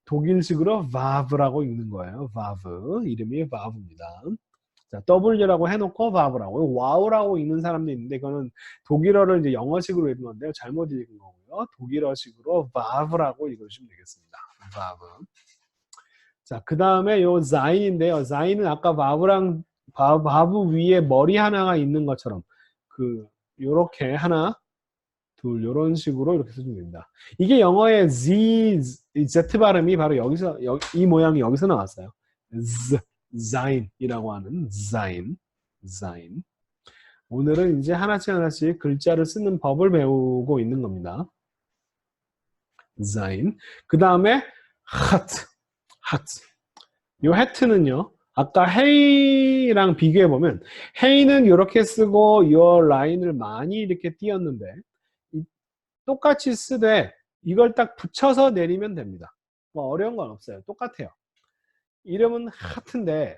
독일식으로 vav라고 읽는 거예요. vav 이름이 vav입니다. 자, W라고 해놓고 vav라고 와우라고 읽는 사람도 있는데 이거는 독일어를 이제 영어식으로 읽은 건데요. 잘못 읽은 거고요. 독일어식으로 vav라고 읽으시면 되겠습니다. vav. 자, 그 다음에 요 za인인데요. za인은 아까 바브 위에 머리 하나가 있는 것처럼 요렇게 하나, 둘 요런 식으로 이렇게 쓰시면 됩니다. 이게 영어의 Z 발음이 바로 여기서 이 모양이 여기서 나왔어요. zain이라고 하는 zain. 오늘은 이제 하나씩 글자를 쓰는 법을 배우고 있는 겁니다. zain. 그 다음에 hat. 요 hat는요. 아까 헤이랑 비교해 보면 헤이는 이렇게 쓰고 요 라인을 많이 이렇게 띄었는데 똑같이 쓰되 이걸 딱 붙여서 내리면 됩니다. 뭐 어려운 건 없어요. 똑같아요. 이름은 하트인데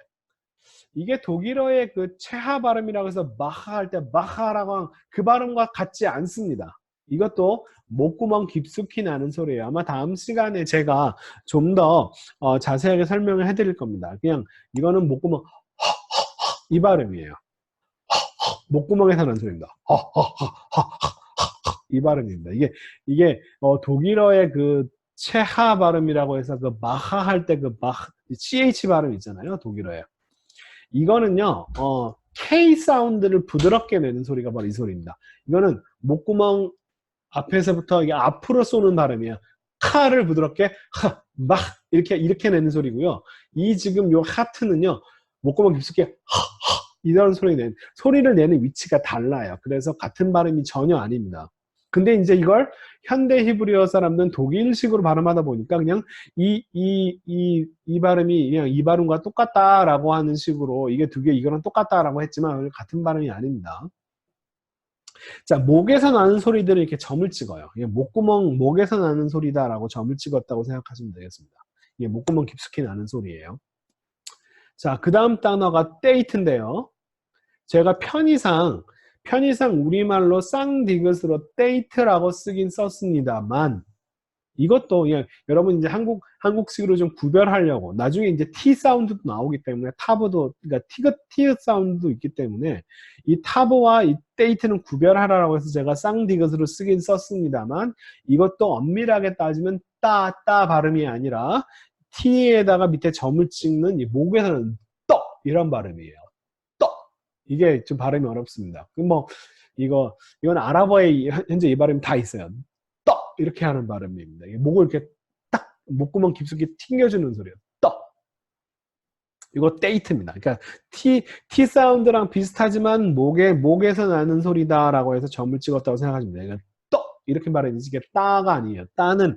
이게 독일어의 그 체하 발음이라고 해서 마하 할 때 마하라고 하는 그 발음과 같지 않습니다. 이것도 목구멍 깊숙이 나는 소리예요. 아마 다음 시간에 제가 좀 더 자세하게 설명을 해드릴 겁니다. 그냥 이거는 목구멍 이 발음이에요. 목구멍에서 나는 소리입니다. 이 발음입니다. 이게 독일어의 그 체하 발음이라고 해서 그 마하 할 때 그 CH 발음 있잖아요. 독일어에. 이거는요, K 사운드를 부드럽게 내는 소리가 바로 이 소리입니다. 이거는 목구멍 앞에서부터 이게 앞으로 쏘는 발음이에요. 카를 부드럽게 막 이렇게 내는 소리고요. 이 지금 요 하트는요, 목구멍 깊숙이 이런 소리를 내는 위치가 달라요. 그래서 같은 발음이 전혀 아닙니다. 근데 이제 이걸 현대 히브리어 사람들은 독일식으로 발음하다 보니까 그냥 이 발음이 그냥 이 발음과 똑같다라고 하는 식으로 이게 두 개 이거랑 똑같다라고 했지만 같은 발음이 아닙니다. 자, 목에서 나는 소리들을 이렇게 점을 찍어요. 이게 목에서 나는 소리다라고 점을 찍었다고 생각하시면 되겠습니다. 이게 목구멍 깊숙이 나는 소리예요. 자, 그 다음 단어가 데이트인데요. 제가 편의상 우리말로 쌍디귿으로 데이트라고 쓰긴 썼습니다만 이것도 그냥 여러분 이제 한국식으로 좀 구별하려고 나중에 이제 T 사운드도 나오기 때문에 타브도 그러니까 티귿 사운드도 있기 때문에 이 타브와 이 데이트는 구별하라고 해서 제가 쌍디귿으로 쓰긴 썼습니다만 이것도 엄밀하게 따지면 따 발음이 아니라 T에다가 밑에 점을 찍는 이 목에서는 떠 이런 발음이에요. 이게 좀 발음이 어렵습니다. 이건 아랍어에 현재 이 발음이 다 있어요. 이렇게 하는 발음입니다. 목을 이렇게 딱 목구멍 깊숙이 튕겨주는 소리예요. 이거 데이트입니다. 그러니까 T 사운드랑 비슷하지만 목에서 나는 소리다라고 해서 점을 찍었다고 생각하시면 돼요. 그러니까 이렇게 말해야지 이게 따가 아니에요. 따는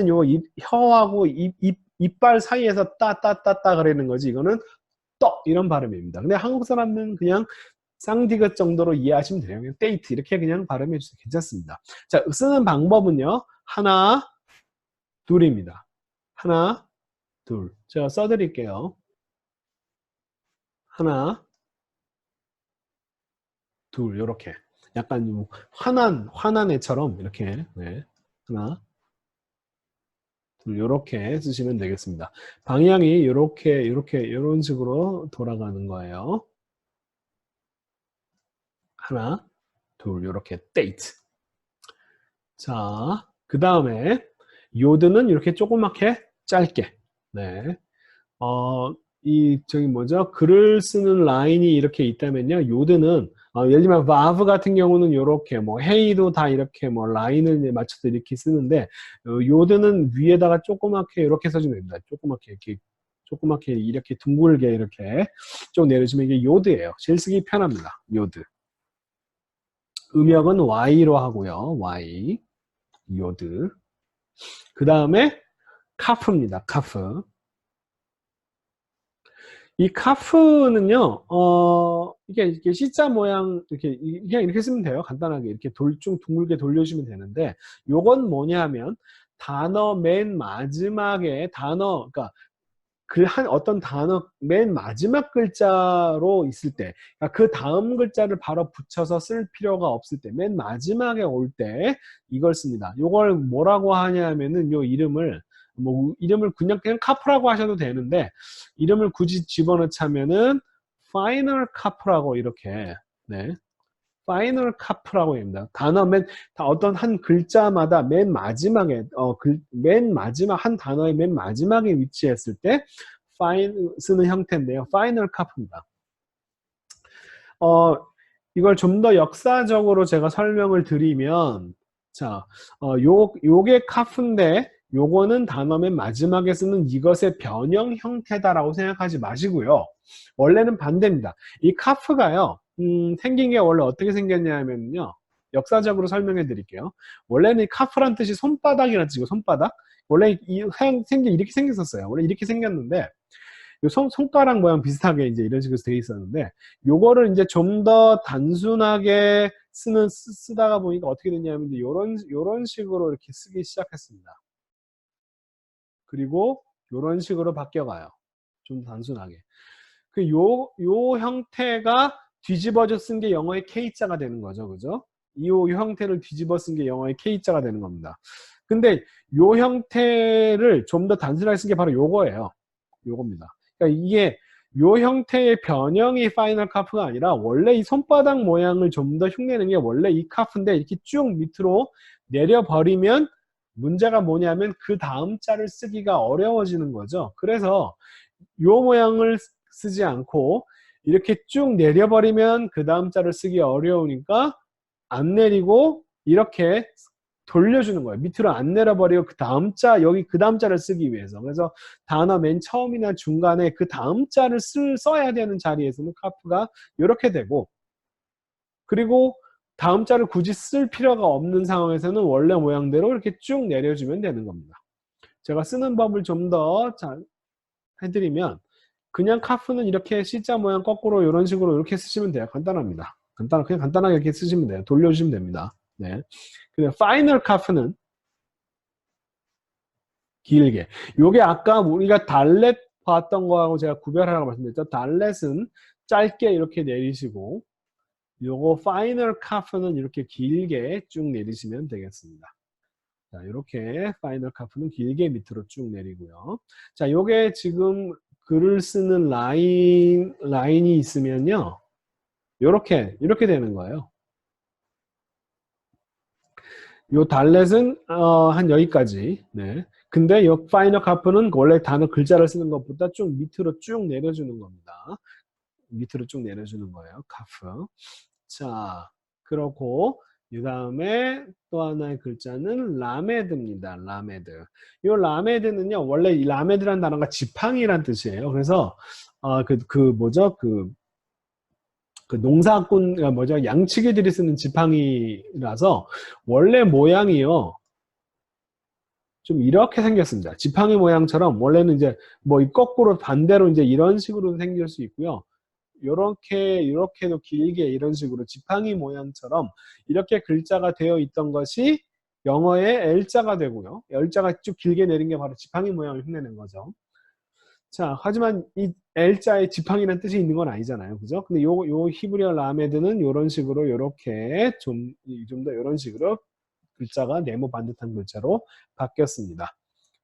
요 혀하고 이빨 사이에서 따 그러는 거지. 이거는 이런 발음입니다. 근데 한국 사람은 그냥 쌍디귿 정도로 이해하시면 돼요. 그냥 데이트 이렇게 그냥 발음해 주세요. 괜찮습니다. 자, 쓰는 방법은요. 하나, 둘입니다. 하나, 둘. 제가 써드릴게요. 하나, 둘 이렇게 약간 화난 애처럼 이렇게 네. 하나, 둘 이렇게 쓰시면 되겠습니다. 방향이 이렇게 이런 식으로 돌아가는 거예요. 하나, 둘 이렇게 데이트. 자, 그 다음에 요드는 이렇게 조그맣게 짧게. 네. 저기 뭐죠? 글을 쓰는 라인이 이렇게 있다면요. 요드는, 예를 들면, vav 같은 경우는 이렇게, 뭐, hey도 다 이렇게 뭐, 라인을 맞춰서 이렇게 쓰는데, 요드는 위에다가 조그맣게 이렇게 써주면 됩니다. 조그맣게 이렇게 둥글게 이렇게 쭉 내려주면 이게 요드예요. 제일 쓰기 편합니다. 요드. 음역은 Y로 하고요. Y. 요드. 그 다음에 카프입니다. 카프. 이 카프는요, 이게 C자 모양, 그냥 이렇게 쓰면 돼요. 간단하게. 이렇게 좀 둥글게 돌려주면 되는데, 요건 뭐냐 하면, 단어 맨 마지막에 그러니까 어떤 단어 맨 마지막 글자로 있을 때, 그러니까 그 다음 글자를 바로 붙여서 쓸 필요가 없을 때, 맨 마지막에 올 때 이걸 씁니다. 이걸 뭐라고 하냐면은 요 이름을 그냥 카프라고 하셔도 되는데, 이름을 굳이 집어넣자면은 파이널 카프라고 이렇게, 네. 파이널 카프라고 합니다. 어떤 한 글자마다 맨 마지막에, 한 단어의 맨 마지막에 위치했을 때, 쓰는 형태인데요. 파이널 카프입니다. 이걸 좀 더 역사적으로 제가 설명을 드리면, 자, 요게 카프인데, 요거는 단어 맨 마지막에 쓰는 이것의 변형 형태다라고 생각하지 마시고요. 원래는 반대입니다. 이 카프가요, 생긴 게 원래 어떻게 생겼냐면요. 역사적으로 설명해 드릴게요. 원래는 이 카프란 뜻이 손바닥이라는 뜻이고, 손바닥. 원래 이렇게 생겼었어요. 원래 이렇게 생겼는데, 손가락 모양 비슷하게 이제 이런 식으로 되어 있었는데, 요거를 이제 좀 더 단순하게 쓰다가 보니까 어떻게 됐냐면, 요런 식으로 이렇게 쓰기 시작했습니다. 그리고 요런 식으로 바뀌어가요. 좀 단순하게. 요 형태가 뒤집어져 쓴 게 영어의 K자가 되는 거죠. 그죠? 요 형태를 뒤집어 쓴 게 영어의 K자가 되는 겁니다. 근데 요 형태를 좀 더 단순하게 쓴 게 바로 요거예요. 요겁니다. 그러니까 이게 요 형태의 변형이 파이널 카프가 아니라 원래 이 손바닥 모양을 좀 더 흉내내는 게 원래 이 카프인데, 이렇게 쭉 밑으로 내려버리면 문제가 뭐냐면 그 다음 자를 쓰기가 어려워지는 거죠. 그래서 요 모양을 쓰지 않고 이렇게 쭉 내려버리면 그 다음 자를 쓰기 어려우니까 안 내리고 이렇게 돌려주는 거예요. 밑으로 안 내려버리고 그 다음 자, 여기 그 다음 자를 쓰기 위해서. 그래서 단어 맨 처음이나 중간에 그 다음 자를 써야 되는 자리에서는 카프가 이렇게 되고, 그리고 다음 자를 굳이 쓸 필요가 없는 상황에서는 원래 모양대로 이렇게 쭉 내려주면 되는 겁니다. 제가 쓰는 법을 좀 더 해드리면, 그냥 카프는 이렇게 C자 모양 거꾸로 이런 식으로 이렇게 쓰시면 돼요. 간단합니다. 그냥 간단하게 이렇게 쓰시면 돼요. 돌려주시면 됩니다. 네. 그냥 파이널 카프는 길게. 요게 아까 우리가 달렛 봤던 거하고 제가 구별하라고 말씀드렸죠. 달렛은 짧게 이렇게 내리시고, 요거 파이널 카프는 이렇게 길게 쭉 내리시면 되겠습니다. 자, 이렇게 파이널 카프는 길게 밑으로 쭉 내리고요. 자, 요게 지금 글을 쓰는 라인이 있으면요. 이렇게 되는 거예요. 요 달렛은 한 여기까지. 네. 근데 요 파이널 카프는 원래 단어 글자를 쓰는 것보다 쭉 밑으로 쭉 내려주는 겁니다. 밑으로 쭉 내려주는 거예요. 카프. 자, 그렇고 그 다음에 또 하나의 글자는 라메드입니다. 라메드. 요 라메드는요, 원래 이 라메드라는 단어가 지팡이란 뜻이에요. 그래서 뭐죠? 그 농사꾼, 뭐죠? 양치기들이 쓰는 지팡이라서 원래 모양이요. 좀 이렇게 생겼습니다. 지팡이 모양처럼 원래는 이제 뭐 이 거꾸로 반대로 이제 이런 식으로 생길 수 있고요. 이렇게도 길게 이런 식으로 지팡이 모양처럼 이렇게 글자가 되어 있던 것이 영어의 L자가 되고요. L자가 쭉 길게 내린 게 바로 지팡이 모양을 흉내낸 거죠. 자, 하지만 이 L자에 지팡이라는 뜻이 있는 건 아니잖아요. 그죠? 근데 요 히브리어 라메드는 이런 식으로 이렇게 좀 더 이런 식으로 글자가 네모 반듯한 글자로 바뀌었습니다.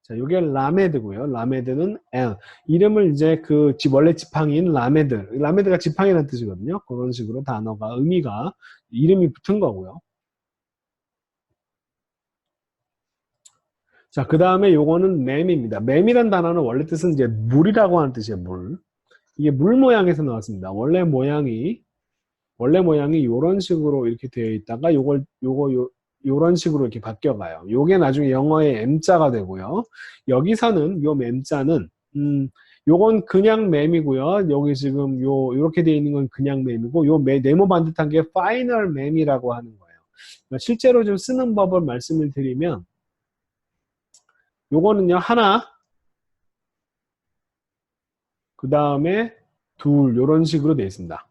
자, 요게 라메드고요. 라메드는 L. 이름을 이제 원래 지팡이인 라메드가 지팡이라는 뜻이거든요. 그런 식으로 단어가, 이름이 붙은 거고요. 자, 그 다음에 요거는 맴입니다. 맴이란 단어는 원래 뜻은 이제 물이라고 하는 뜻이에요, 물. 이게 물 모양에서 나왔습니다. 원래 모양이 요런 식으로 이렇게 되어 있다가 요런 식으로 이렇게 바뀌어가요. 요게 나중에 영어의 M자가 되고요. 여기서는 요 M자는, 요건 그냥 맴이고요. 여기 지금 요렇게 되어 있는 건 그냥 맴이고, 네모 반듯한 게 파이널 맴이라고 하는 거예요. 실제로 좀 쓰는 법을 말씀을 드리면, 요거는요, 하나, 그 다음에 둘, 요런 식으로 되어 있습니다.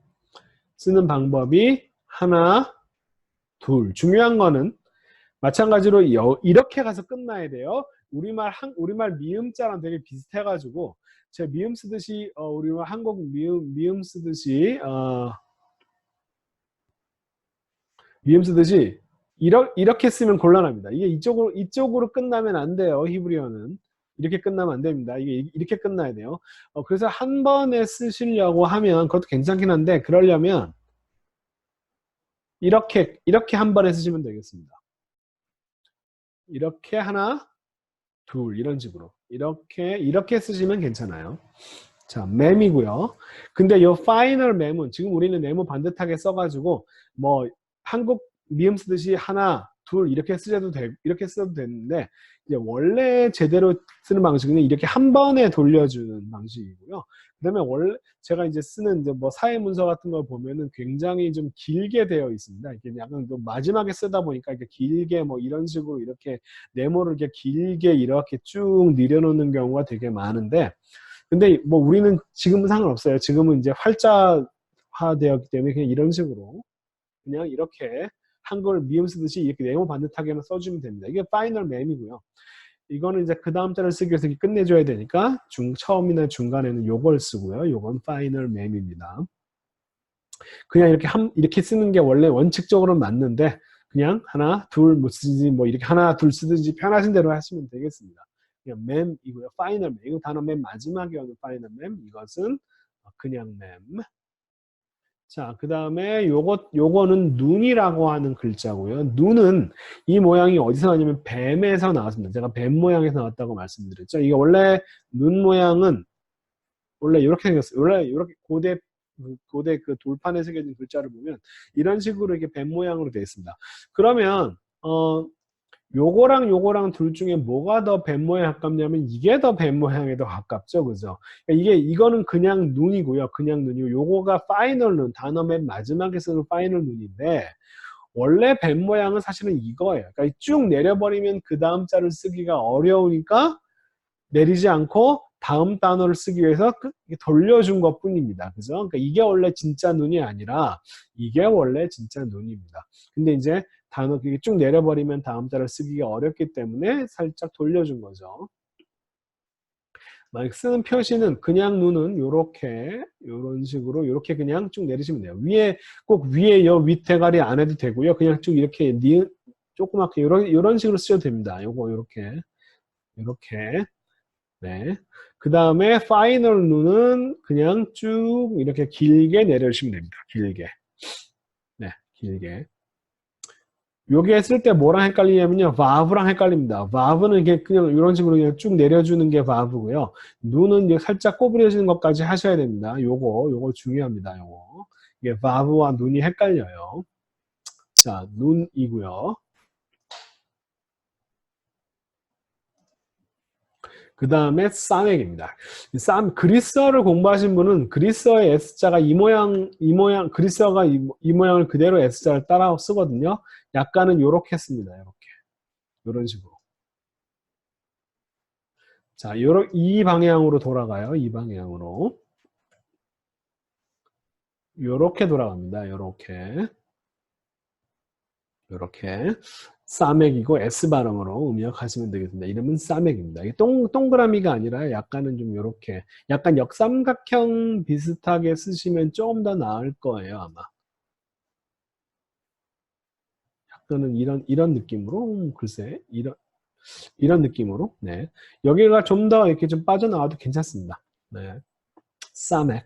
쓰는 방법이 하나, 둘. 중요한 거는 마찬가지로 이렇게 가서 끝나야 돼요. 우리말 미음자랑 되게 비슷해가지고, 제가 미음 쓰듯이, 우리말 한국 미음 쓰듯이, 이렇게 쓰면 곤란합니다. 이게 이쪽으로 끝나면 안 돼요. 히브리어는. 이렇게 끝나면 안 됩니다. 이게 이렇게 끝나야 돼요. 그래서 한 번에 쓰시려고 하면 그것도 괜찮긴 한데, 그러려면 이렇게 한 번에 쓰시면 되겠습니다. 이렇게 하나, 둘, 이런 식으로. 이렇게 쓰시면 괜찮아요. 자, 맴이고요. 근데 이 파이널 맴은 지금 우리는 네모 반듯하게 써가지고 뭐 한국 미음 쓰듯이 하나, 둘 이렇게 써도 되는데 이제 원래 제대로 쓰는 방식은 이렇게 한 번에 돌려주는 방식이고요. 그다음에 원래 제가 이제 쓰는 이제 뭐 사회 문서 같은 걸 보면은 굉장히 좀 길게 되어 있습니다. 이게 약간 좀 마지막에 쓰다 보니까 이렇게 길게 뭐 이런 식으로 이렇게 네모를 이렇게 길게 이렇게 쭉 늘여놓는 경우가 되게 많은데. 근데 뭐 우리는 지금은 상관없어요. 지금은 이제 활자화되었기 때문에 그냥 이런 식으로 그냥 이렇게 한글 미음 쓰듯이 이렇게 네모 반듯하게만 써주면 됩니다. 이게 파이널 맴이고요. 이거는 이제 그 다음 자를 쓰기 위해서 이렇게 끝내줘야 되니까 처음이나 중간에는 요걸 쓰고요. 요건 파이널 맴입니다. 그냥 이렇게 쓰는 게 원래 원칙적으로는 맞는데 그냥 하나 둘 뭐 쓰든지 뭐 이렇게 하나 둘 쓰든지 편하신 대로 하시면 되겠습니다. 그냥 맴이고요. 파이널 맴. 이거 단어 맨 마지막에 오는 파이널 맴. 이것은 그냥 맴. 자, 그 다음에 요거는 눈이라고 하는 글자고요. 눈은 이 모양이 어디서 나왔냐면 뱀에서 나왔습니다. 제가 뱀 모양에서 나왔다고 말씀드렸죠. 이게 원래 눈 모양은 원래 이렇게 생겼어요. 원래 이렇게 고대 그 돌판에 새겨진 글자를 보면 이런 식으로 이렇게 뱀 모양으로 되어 있습니다. 그러면 요거랑 둘 중에 뭐가 더 뱀 모양에 가깝냐면 이게 더 뱀 모양에 더 가깝죠. 그죠? 그러니까 이거는 그냥 눈이고요. 그냥 눈이고 요거가 파이널 눈, 단어 맨 마지막에 쓰는 파이널 눈인데 원래 뱀 모양은 사실은 이거예요. 그러니까 쭉 내려버리면 그 다음 자를 쓰기가 어려우니까 내리지 않고 다음 단어를 쓰기 위해서 돌려준 것 뿐입니다. 그죠? 그러니까 이게 원래 진짜 눈이 아니라 이게 원래 진짜 눈입니다. 근데 이제 단어 그게 쭉 내려버리면 다음 자를 쓰기가 어렵기 때문에 살짝 돌려준 거죠. 만약 쓰는 표시는 그냥 눈은 요런 식으로 요렇게 그냥 쭉 내리시면 돼요. 꼭 위에 윗대가리 안 해도 되고요. 그냥 쭉 이렇게 조그맣게 요런 식으로 쓰셔도 됩니다. 요렇게 네. 그 다음에 파이널 눈은 그냥 쭉 이렇게 길게 내려주시면 됩니다. 길게. 네, 길게. 요게 쓸 때 뭐랑 헷갈리냐면요. 바브랑 헷갈립니다. 바브는 이게 그냥 이런 식으로 그냥 쭉 내려주는 게 바브고요. 눈은 이제 살짝 꼬부려지는 것까지 하셔야 됩니다. 요거 중요합니다. 요거. 이게 바브와 눈이 헷갈려요. 자, 눈이고요. 그 다음에 사맥입니다. 그리스어를 공부하신 분은 그리스어의 S자가 그리스어가 이 모양을 그대로 S자를 따라 쓰거든요. 약간은 요렇게 씁니다. 요런 식으로. 자, 이 방향으로 돌아가요. 이 방향으로. 요렇게 돌아갑니다. 요렇게. 싸맥이고 S 발음으로 음역하시면 되겠습니다. 이름은 싸맥입니다. 이게 동그라미가 아니라 약간은 좀 요렇게 약간 역삼각형 비슷하게 쓰시면 좀 더 나을 거예요, 아마. 약간은 이런 느낌으로 글쎄 이런 느낌으로 네. 여기가 좀 더 이렇게 좀 빠져나와도 괜찮습니다. 네. 싸맥.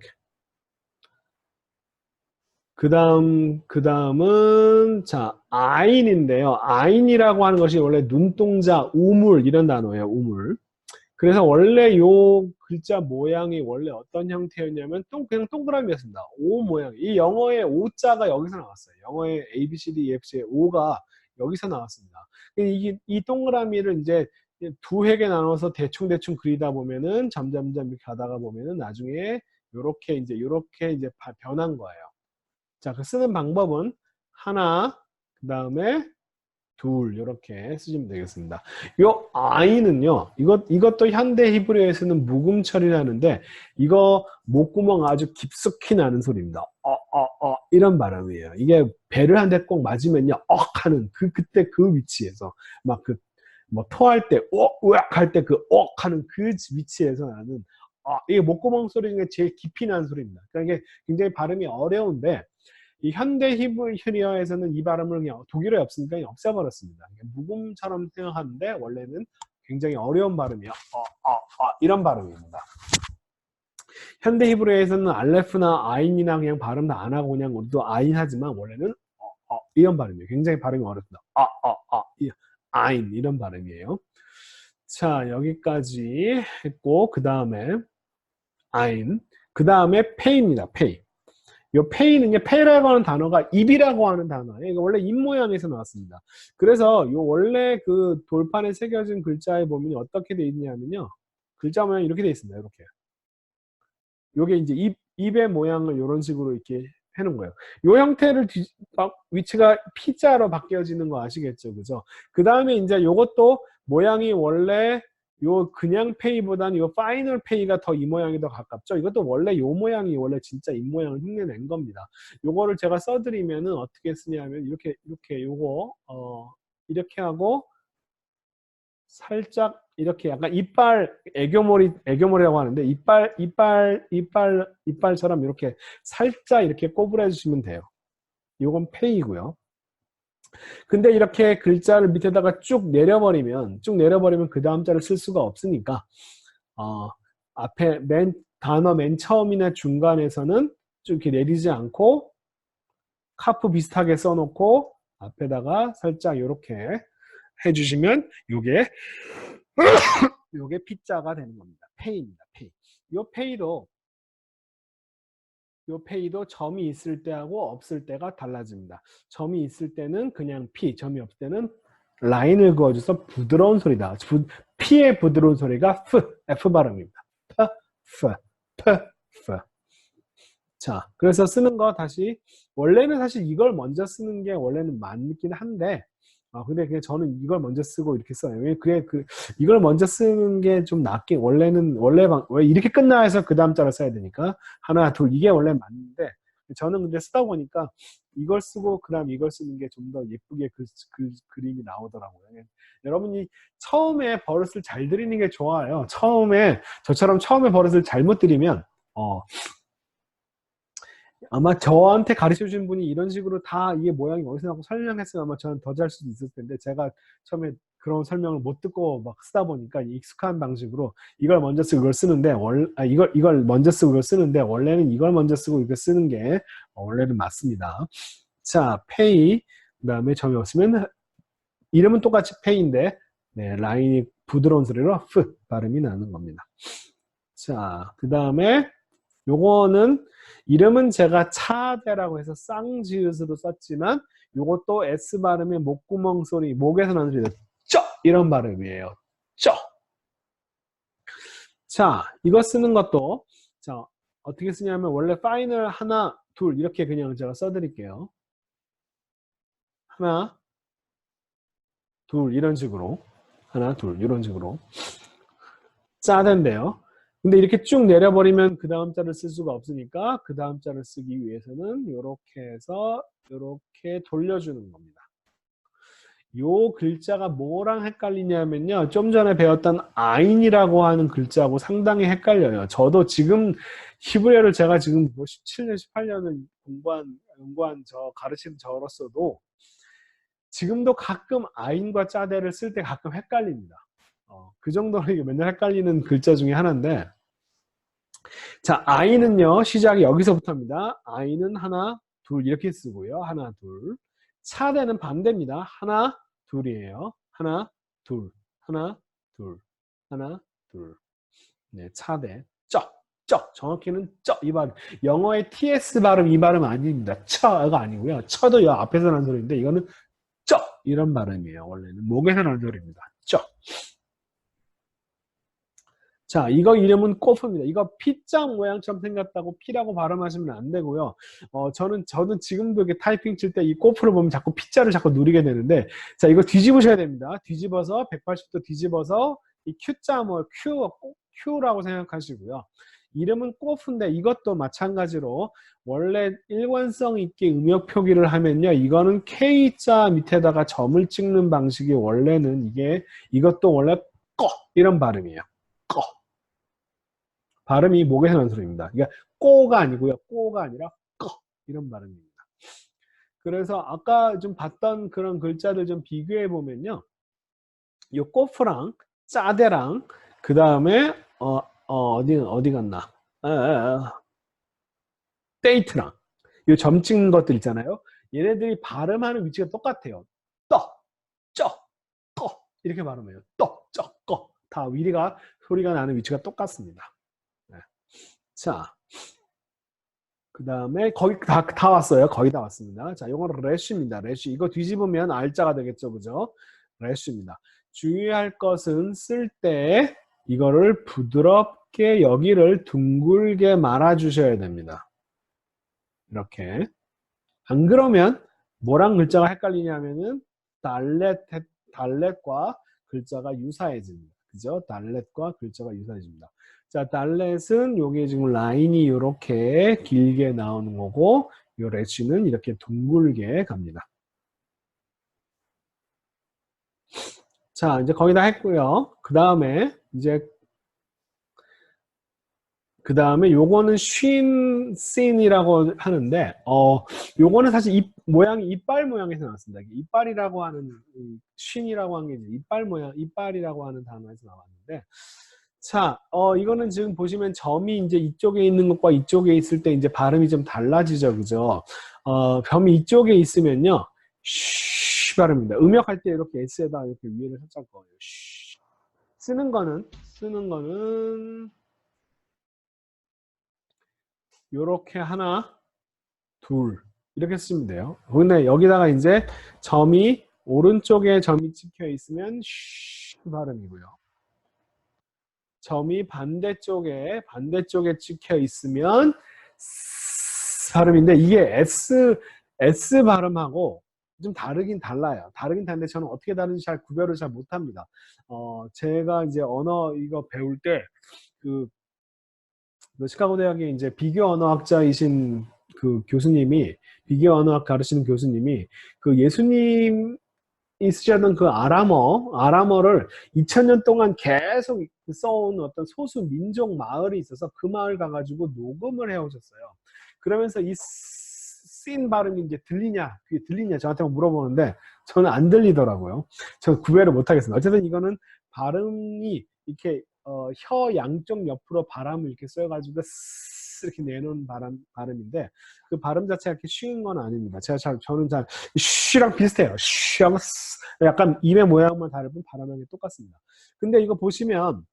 그 다음은, 자, 아인인데요. 아인이라고 하는 것이 원래 눈동자, 우물, 이런 단어예요, 우물. 그래서 원래 요 글자 모양이 원래 어떤 형태였냐면, 그냥 동그라미였습니다. O 모양. 이 영어의 O자가 여기서 나왔어요. 영어의 A, B, C, D, E, F, G의 O가 여기서 나왔습니다. 이 동그라미를 이제 두 획에 나눠서 대충 그리다 보면은, 점점점 이렇게 가다가 보면은, 나중에 요렇게 이제 변한 거예요. 자, 그 쓰는 방법은 하나, 그 다음에 둘, 이렇게 쓰시면 되겠습니다. 요 I는요, 이것도 현대 히브리어에서는 묵음 처리라는데, 이거 목구멍 아주 깊숙이 나는 소리입니다. 이런 발음이에요. 이게 배를 한 대 꼭 맞으면요, 하는 그때 그 위치에서 막 뭐 토할 때, 으악 할 때 하는 그 위치에서 나는, 이게 목구멍 소리 중에 제일 깊이 나는 소리입니다. 그러니까 이게 굉장히 발음이 어려운데, 이 현대 히브리어에서는 이 발음을 그냥 독일어에 없으니까 그냥 없애버렸습니다. 묵음처럼 생각하는데 원래는 굉장히 어려운 발음이야. 이런 발음입니다. 현대 히브리어에서는 알레프나 아인이나 그냥 발음 다 안 하고 그냥 또 아인 하지만 원래는 이런 발음이에요. 굉장히 발음이 어렵습니다. 아인 이런 발음이에요. 자, 여기까지 했고 그 다음에 아인, 그 다음에 페이입니다. 페이. 요 페이는요, 페이라고 하는 단어가 입이라고 하는 단어예요. 이거 원래 입 모양에서 나왔습니다. 그래서 요 원래 그 돌판에 새겨진 글자에 보면 어떻게 돼 있냐면요, 글자 모양이 이렇게 돼 있습니다. 이렇게. 요게 이제 입의 모양을 이런 식으로 이렇게 해놓은 거예요. 요 형태를 위치가 P자로 바뀌어지는 거 아시겠죠, 그죠? 그 다음에 이제 요것도 모양이 원래 요 그냥 페이보다는 요 파이널 페이가 더 이 모양이 더 가깝죠. 이것도 원래 요 모양이 원래 진짜 입 모양을 흉내낸 겁니다. 요거를 제가 써드리면은 어떻게 쓰냐면 이렇게 요거 이렇게 하고 살짝 이렇게 약간 이빨 애교머리라고 하는데 이빨처럼 이렇게 살짝 이렇게 꼬부려 주시면 돼요. 요건 페이고요. 근데 이렇게 글자를 밑에다가 쭉 내려버리면 그 다음 자를 쓸 수가 없으니까 앞에 단어 맨 처음이나 중간에서는 좀 이렇게 내리지 않고 카프 비슷하게 써놓고 앞에다가 살짝 이렇게 해주시면 요게 P자가 되는 겁니다. 페이입니다. 페이. 요 페이도 점이 있을 때하고 없을 때가 달라집니다. 점이 있을 때는 그냥 P, 점이 없을 때는 라인을 그어줘서 부드러운 소리다. P의 부드러운 소리가 F 발음입니다. F. 자, 그래서 쓰는 거 다시, 원래는 사실 이걸 먼저 쓰는 게 원래는 맞긴 한데, 근데 그냥 저는 이걸 먼저 쓰고 이렇게 써요. 왜 이걸 먼저 쓰는 게 좀 낫게, 왜 이렇게 끝나 해서 그 다음 자를 써야 되니까. 하나, 둘, 이게 원래 맞는데, 저는 근데 쓰다 보니까 이걸 쓰고 그 다음 이걸 쓰는 게 좀 더 예쁘게 그림이 나오더라고요. 여러분이 처음에 버릇을 잘 들이는 게 좋아요. 저처럼 처음에 버릇을 잘못 들이면, 아마 저한테 가르쳐 주신 분이 이런 식으로 다 이게 모양이 어디서 나고 설명했으면 아마 저는 더 잘 수도 있을 텐데, 제가 처음에 그런 설명을 못 듣고 막 쓰다 보니까 익숙한 방식으로 이걸 먼저 쓰고 이걸 쓰는데, 이걸 먼저 쓰고 이걸 쓰는데, 원래는 이걸 먼저 쓰고 이걸 쓰는 게 원래는 맞습니다. 자, 페이, 그 다음에 점이 없으면 이름은 똑같이 페이인데, 네, 라인이 부드러운 소리로 F 발음이 나는 겁니다. 자, 그 다음에 요거는 이름은 제가 차대라고 해서 쌍지읒으로 썼지만 요것도 S 발음의 목구멍 소리, 목에서 나는 소리, 쩌! 이런 발음이에요. 쩌! 자, 이거 쓰는 것도, 자, 어떻게 쓰냐면 원래 파이널 하나, 둘 이렇게 그냥 제가 써드릴게요. 하나, 둘 이런 식으로, 하나, 둘 이런 식으로 짜된데요. 근데 이렇게 쭉 내려버리면 그 다음 자를 쓸 수가 없으니까 그 다음 자를 쓰기 위해서는 이렇게 해서 이렇게 돌려주는 겁니다. 요 글자가 뭐랑 헷갈리냐면요, 좀 전에 배웠던 아인이라고 하는 글자하고 상당히 헷갈려요. 저도 지금 히브리어를 제가 지금 17년, 18년을 연구한 가르치는 저로서도 지금도 가끔 아인과 짜대를 쓸 때 가끔 헷갈립니다. 그 정도로 맨날 헷갈리는 글자 중에 하나인데, 자, 아이는요, 시작이 여기서부터입니다. 아이는 하나, 둘 이렇게 쓰고요. 하나, 둘. 차대는 반대입니다. 하나, 둘이에요. 하나, 둘, 하나, 둘, 하나, 둘. 네, 차대. 정확히는 이 발음. 영어의 TS 발음, 이 발음 아닙니다. 가 아니고요. 도 여 앞에서 나는 소리인데, 이거는 이런 발음이에요. 원래는 목에서 나는 소리입니다. 자, 이거 이름은 꼬프입니다. 이거 P자 모양처럼 생겼다고 P라고 발음하시면 안 되고요. 저는 지금도 이렇게 타이핑 칠 때 이 꼬프를 보면 자꾸 P자를 자꾸 누리게 되는데, 자, 이거 뒤집으셔야 됩니다. 뒤집어서 180도 뒤집어서 이 Q자 Q라고 생각하시고요. 이름은 꼬프인데 이것도 마찬가지로 원래 일관성 있게 음역 표기를 하면요, 이거는 K자 밑에다가 점을 찍는 방식이 원래는 이것도 원래 이런 발음이에요. 발음이 목에서 나는 소리입니다. 그러니까 꼬가 아니고요. 꼬가 아니라 이런 발음입니다. 그래서 아까 좀 봤던 그런 글자들 좀 비교해 보면요. 이 꼬프랑 짜대랑 그 다음에 어디 갔나? 데이트랑 이 점 찍는 것들 있잖아요. 얘네들이 발음하는 위치가 똑같아요. 이렇게 발음해요. 다 위리가 소리가 나는 위치가 똑같습니다. 자, 그 다음에 거의 다 왔어요. 거의 다 왔습니다. 자, 이거는 래쉬입니다. 래쉬. 이거 뒤집으면 R자가 되겠죠. 그죠? 래쉬입니다. 주의할 것은 쓸 때 이거를 부드럽게 여기를 둥글게 말아주셔야 됩니다. 이렇게. 안 그러면 뭐랑 글자가 헷갈리냐면은 달렛과 글자가 유사해집니다. 그죠? 달렛과 글자가 유사해집니다. 자, 달렛은 요게 지금 라인이 이렇게 길게 나오는 거고, 요 래쉬는 이렇게 둥글게 갑니다. 자, 이제 거의 다 했고요. 그 다음에 요거는 씬이라고 하는데, 요거는 사실 모양이 이빨 모양에서 나왔습니다. 이빨이라고 하는, 쉰이라고 하는 게 이빨 모양, 이빨이라고 하는 단어에서 나왔는데, 자, 이거는 지금 보시면 점이 이제 이쪽에 있는 것과 이쪽에 있을 때 이제 발음이 좀 달라지죠. 그죠? 점이 이쪽에 있으면요, 쉬 발음입니다. 음역할 때 이렇게 S에다 이렇게 위에를 살짝 꺼요. 쉬. 쓰는 거는, 요렇게 하나, 둘, 이렇게 쓰시면 돼요. 근데 여기다가 이제 오른쪽에 점이 찍혀 있으면 쉬 발음이고요. 점이 반대쪽에 찍혀 있으면 발음인데 이게 S 발음하고 좀 달라요. 다르긴 다른데 저는 어떻게 다른지 구별을 잘 못합니다. 제가 이제 언어 이거 배울 때 시카고 대학의 이제 비교 언어학자이신 그 교수님이 비교 언어학 가르치는 교수님이 그 예수님 쓰셨던 그 아람어를 2000년 동안 계속 써온 어떤 소수 민족 마을이 있어서 그 마을 가가지고 녹음을 해오셨어요. 그러면서 이 씬 발음이 이제 그게 들리냐 저한테 물어보는데 저는 안 들리더라고요. 저는 구별을 못하겠습니다. 어쨌든 이거는 발음이 이렇게 혀 양쪽 옆으로 바람을 이렇게 써가지고 이렇게 내놓은 발음인데 그 발음 자체가 이렇게 쉬운 건 아닙니다. 저는 쉬랑 비슷해요. 쉬하고 약간 입의 모양만 다르면 발음하기 똑같습니다. 근데 이거 보시면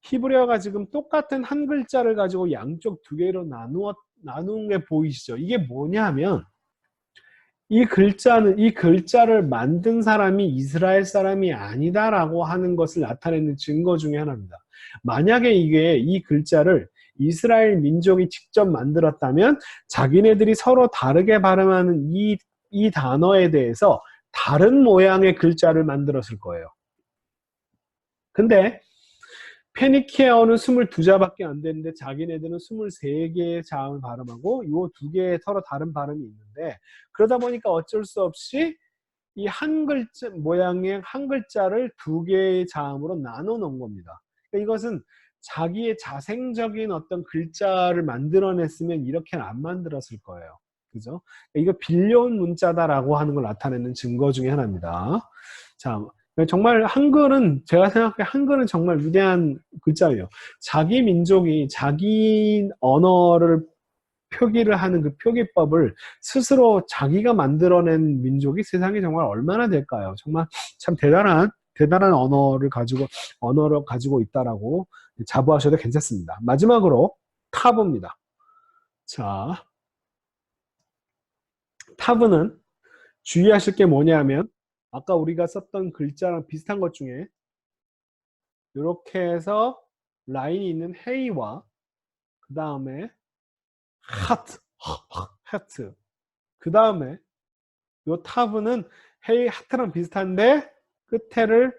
히브리어가 지금 똑같은 한 글자를 가지고 양쪽 두 개로 나눈 게 보이시죠? 이게 뭐냐면 이 글자를 만든 사람이 이스라엘 사람이 아니다라고 하는 것을 나타내는 증거 중에 하나입니다. 만약에 이 글자를 이스라엘 민족이 직접 만들었다면 자기네들이 서로 다르게 발음하는 이 단어에 대해서 다른 모양의 글자를 만들었을 거예요. 근데 페니키아어는 22자밖에 안 되는데 자기네들은 23개의 자음을 발음하고 이 두 개의 서로 다른 발음이 있는데 그러다 보니까 어쩔 수 없이 이 한 글자 모양의 한 글자를 두 개의 자음으로 나눠 놓은 겁니다. 그러니까 이것은 자기의 자생적인 어떤 글자를 만들어냈으면 이렇게는 안 만들었을 거예요. 그죠? 이거 빌려온 문자다라고 하는 걸 나타내는 증거 중에 하나입니다. 자, 정말 제가 생각해 한글은 정말 위대한 글자예요. 자기 민족이 자기 언어를 표기를 하는 그 표기법을 스스로 자기가 만들어낸 민족이 세상에 정말 얼마나 될까요? 정말 참 대단한 언어를 가지고 있다라고 자부하셔도 괜찮습니다. 마지막으로 타브입니다. 자, 타브는 주의하실 게 뭐냐면 아까 우리가 썼던 글자랑 비슷한 것 중에 이렇게 해서 라인이 있는 헤이와 그 다음에 하트 그 다음에 요 타브는 헤이 하트랑 비슷한데 끝에를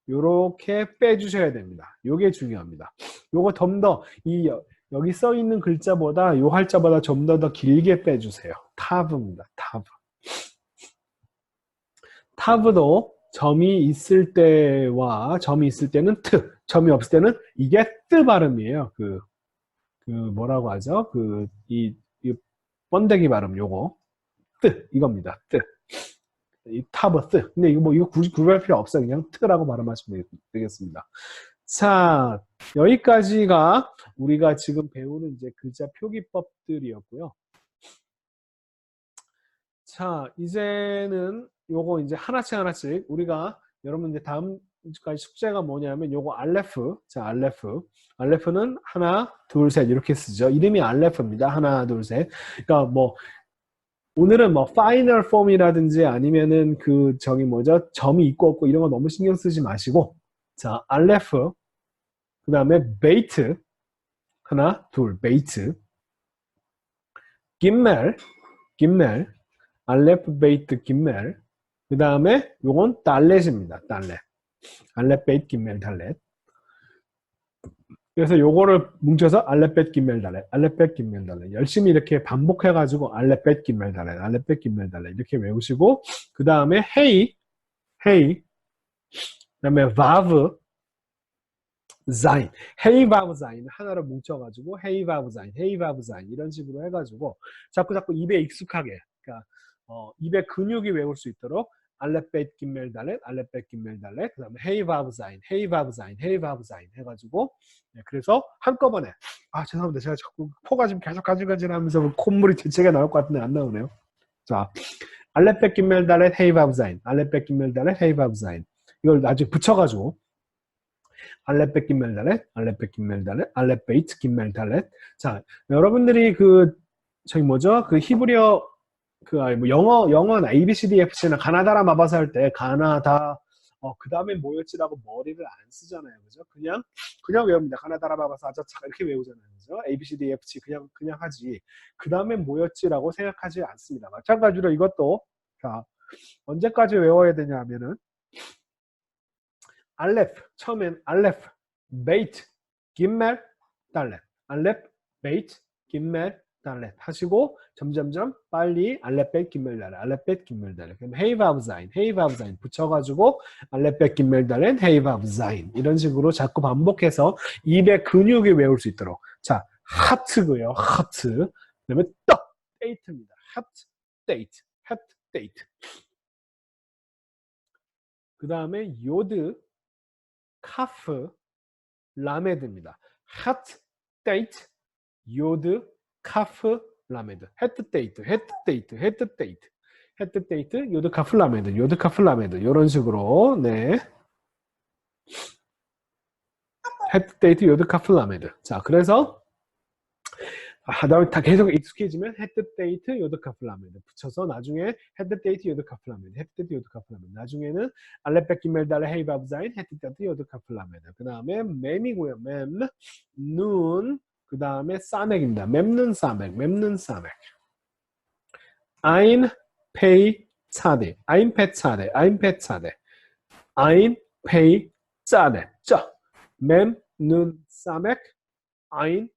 요렇게 빼주셔야 됩니다. 요게 중요합니다. 요거 좀 더 여기 써 있는 글자보다 요 할자보다 좀 더 길게 빼주세요. 타브입니다. 타브. 타브도 점이 있을 때와 점이 있을 때는 트, 점이 없을 때는 이게 뜨 발음이에요. 그 뭐라고 하죠? 이 번데기 발음 요거 뜨 이겁니다. 뜨. 이 타브 뜨. 근데 이거 굳이 구별할 필요 없어요. 그냥 트라고 발음하시면 되겠습니다. 자, 여기까지가 우리가 지금 배우는 이제 글자 표기법들이었고요. 자, 이제는 요거 이제 하나씩 우리가 여러분 이제 다음까지 숙제가 뭐냐면 요거 알레프. 자, 알레프. 알레프는 하나, 둘, 셋 이렇게 쓰죠. 이름이 알레프입니다. 하나, 둘, 셋. 그러니까 뭐 오늘은 뭐 파이널 폼이라든지 아니면은 점이 있고 없고 이런 거 너무 신경 쓰지 마시고 자, 알레프. 그다음에 베이트. 하나, 둘, 베이트. 김멜. 알레프 베이트 김멜. 그 다음에 요건 달렛입니다. 달렛. 알레프 베이트 김멜 달렛. 그래서 요거를 뭉쳐서 알레프 베이트 김멜 달렛. 알레프 베이트 김멜 달렛. 열심히 이렇게 반복해가지고 알레프 베이트 김멜 달렛. 알레프 베이트 김멜 달렛. 이렇게 외우시고 그 다음에 헤이. 그 다음에 바브. 자인. 헤이 바브 자인. 하나로 뭉쳐가지고 헤이 바브 자인. 이런 식으로 해가지고 자꾸 입에 익숙하게. 그러니까 입에 근육이 외울 수 있도록 알레프 베이트 김멜 달렛, 알레프 베이트 김멜 달렛, 그 다음에 헤이 바브 자인 해가지고 그래서 한꺼번에 죄송합니다. 제가 자꾸 코가 지금 계속 가지가지하면서 콧물이 대체가 나올 것 같은데 안 나오네요. 자, 알레프 베이트 김멜 달렛, 헤이 바브 자인, 알레프 베이트 김멜 달렛, 헤이 바브 자인 이걸 나중에 붙여가지고 알레프 베이트 김멜 달렛, 알레프 베이트 김멜 달렛, 알레프 베이트 김멜 달렛. 자, 여러분들이 그 히브리어 뭐 영어나 ABCDFC나 가나다라 마바사 할 때 가나다 그 다음에 뭐였지라고 머리를 안 쓰잖아요. 그죠? 그냥 외웁니다. 가나다라 마바사 아자차 이렇게 외우잖아요. 그죠? ABCDFC 그냥 하지. 그 다음에 뭐였지라고 생각하지 않습니다. 마찬가지로 이것도 자, 언제까지 외워야 되냐 하면은 알레프 처음엔 알레프 베이트 김멜 달렛 알레프 베이트 김멜 달렛 하시고 점점점 빨리 알레프 베이트 김멜 달렛 알레프 베이트 김멜 달렛 그럼 헤이 바브 자인 붙여가지고 알레프 베이트 김멜 달렛 헤이 바브 자인 이런 식으로 자꾸 반복해서 입의 근육이 외울 수 있도록 자 하트고요. 하트 그다음에 떡 데이트입니다. 하트 데이트 그 다음에 요드 카프 라메드입니다. 하트 데이트 요드 카프 라메드 헤트 데이트 요드 카프 라메드 이런 식으로 네 헤트 데이트 요드 카프 라메드 자 그래서 다음에 다 계속 익숙해지면 헤드 데이트 요드 카플라메드 붙여서 나중에 헤드 데이트 요드 카플라메드 나중에는 알레프 베이트 김멜 달렛 헤이 바브 자인 헤드 데이트 요드 카플라메드 그 다음에 맴이고요. 눈 그 다음에 사맥입니다. 맴는 사맥 ein pay 차대 ein pay 차대 ein pay 차대 맴는 사맥 ein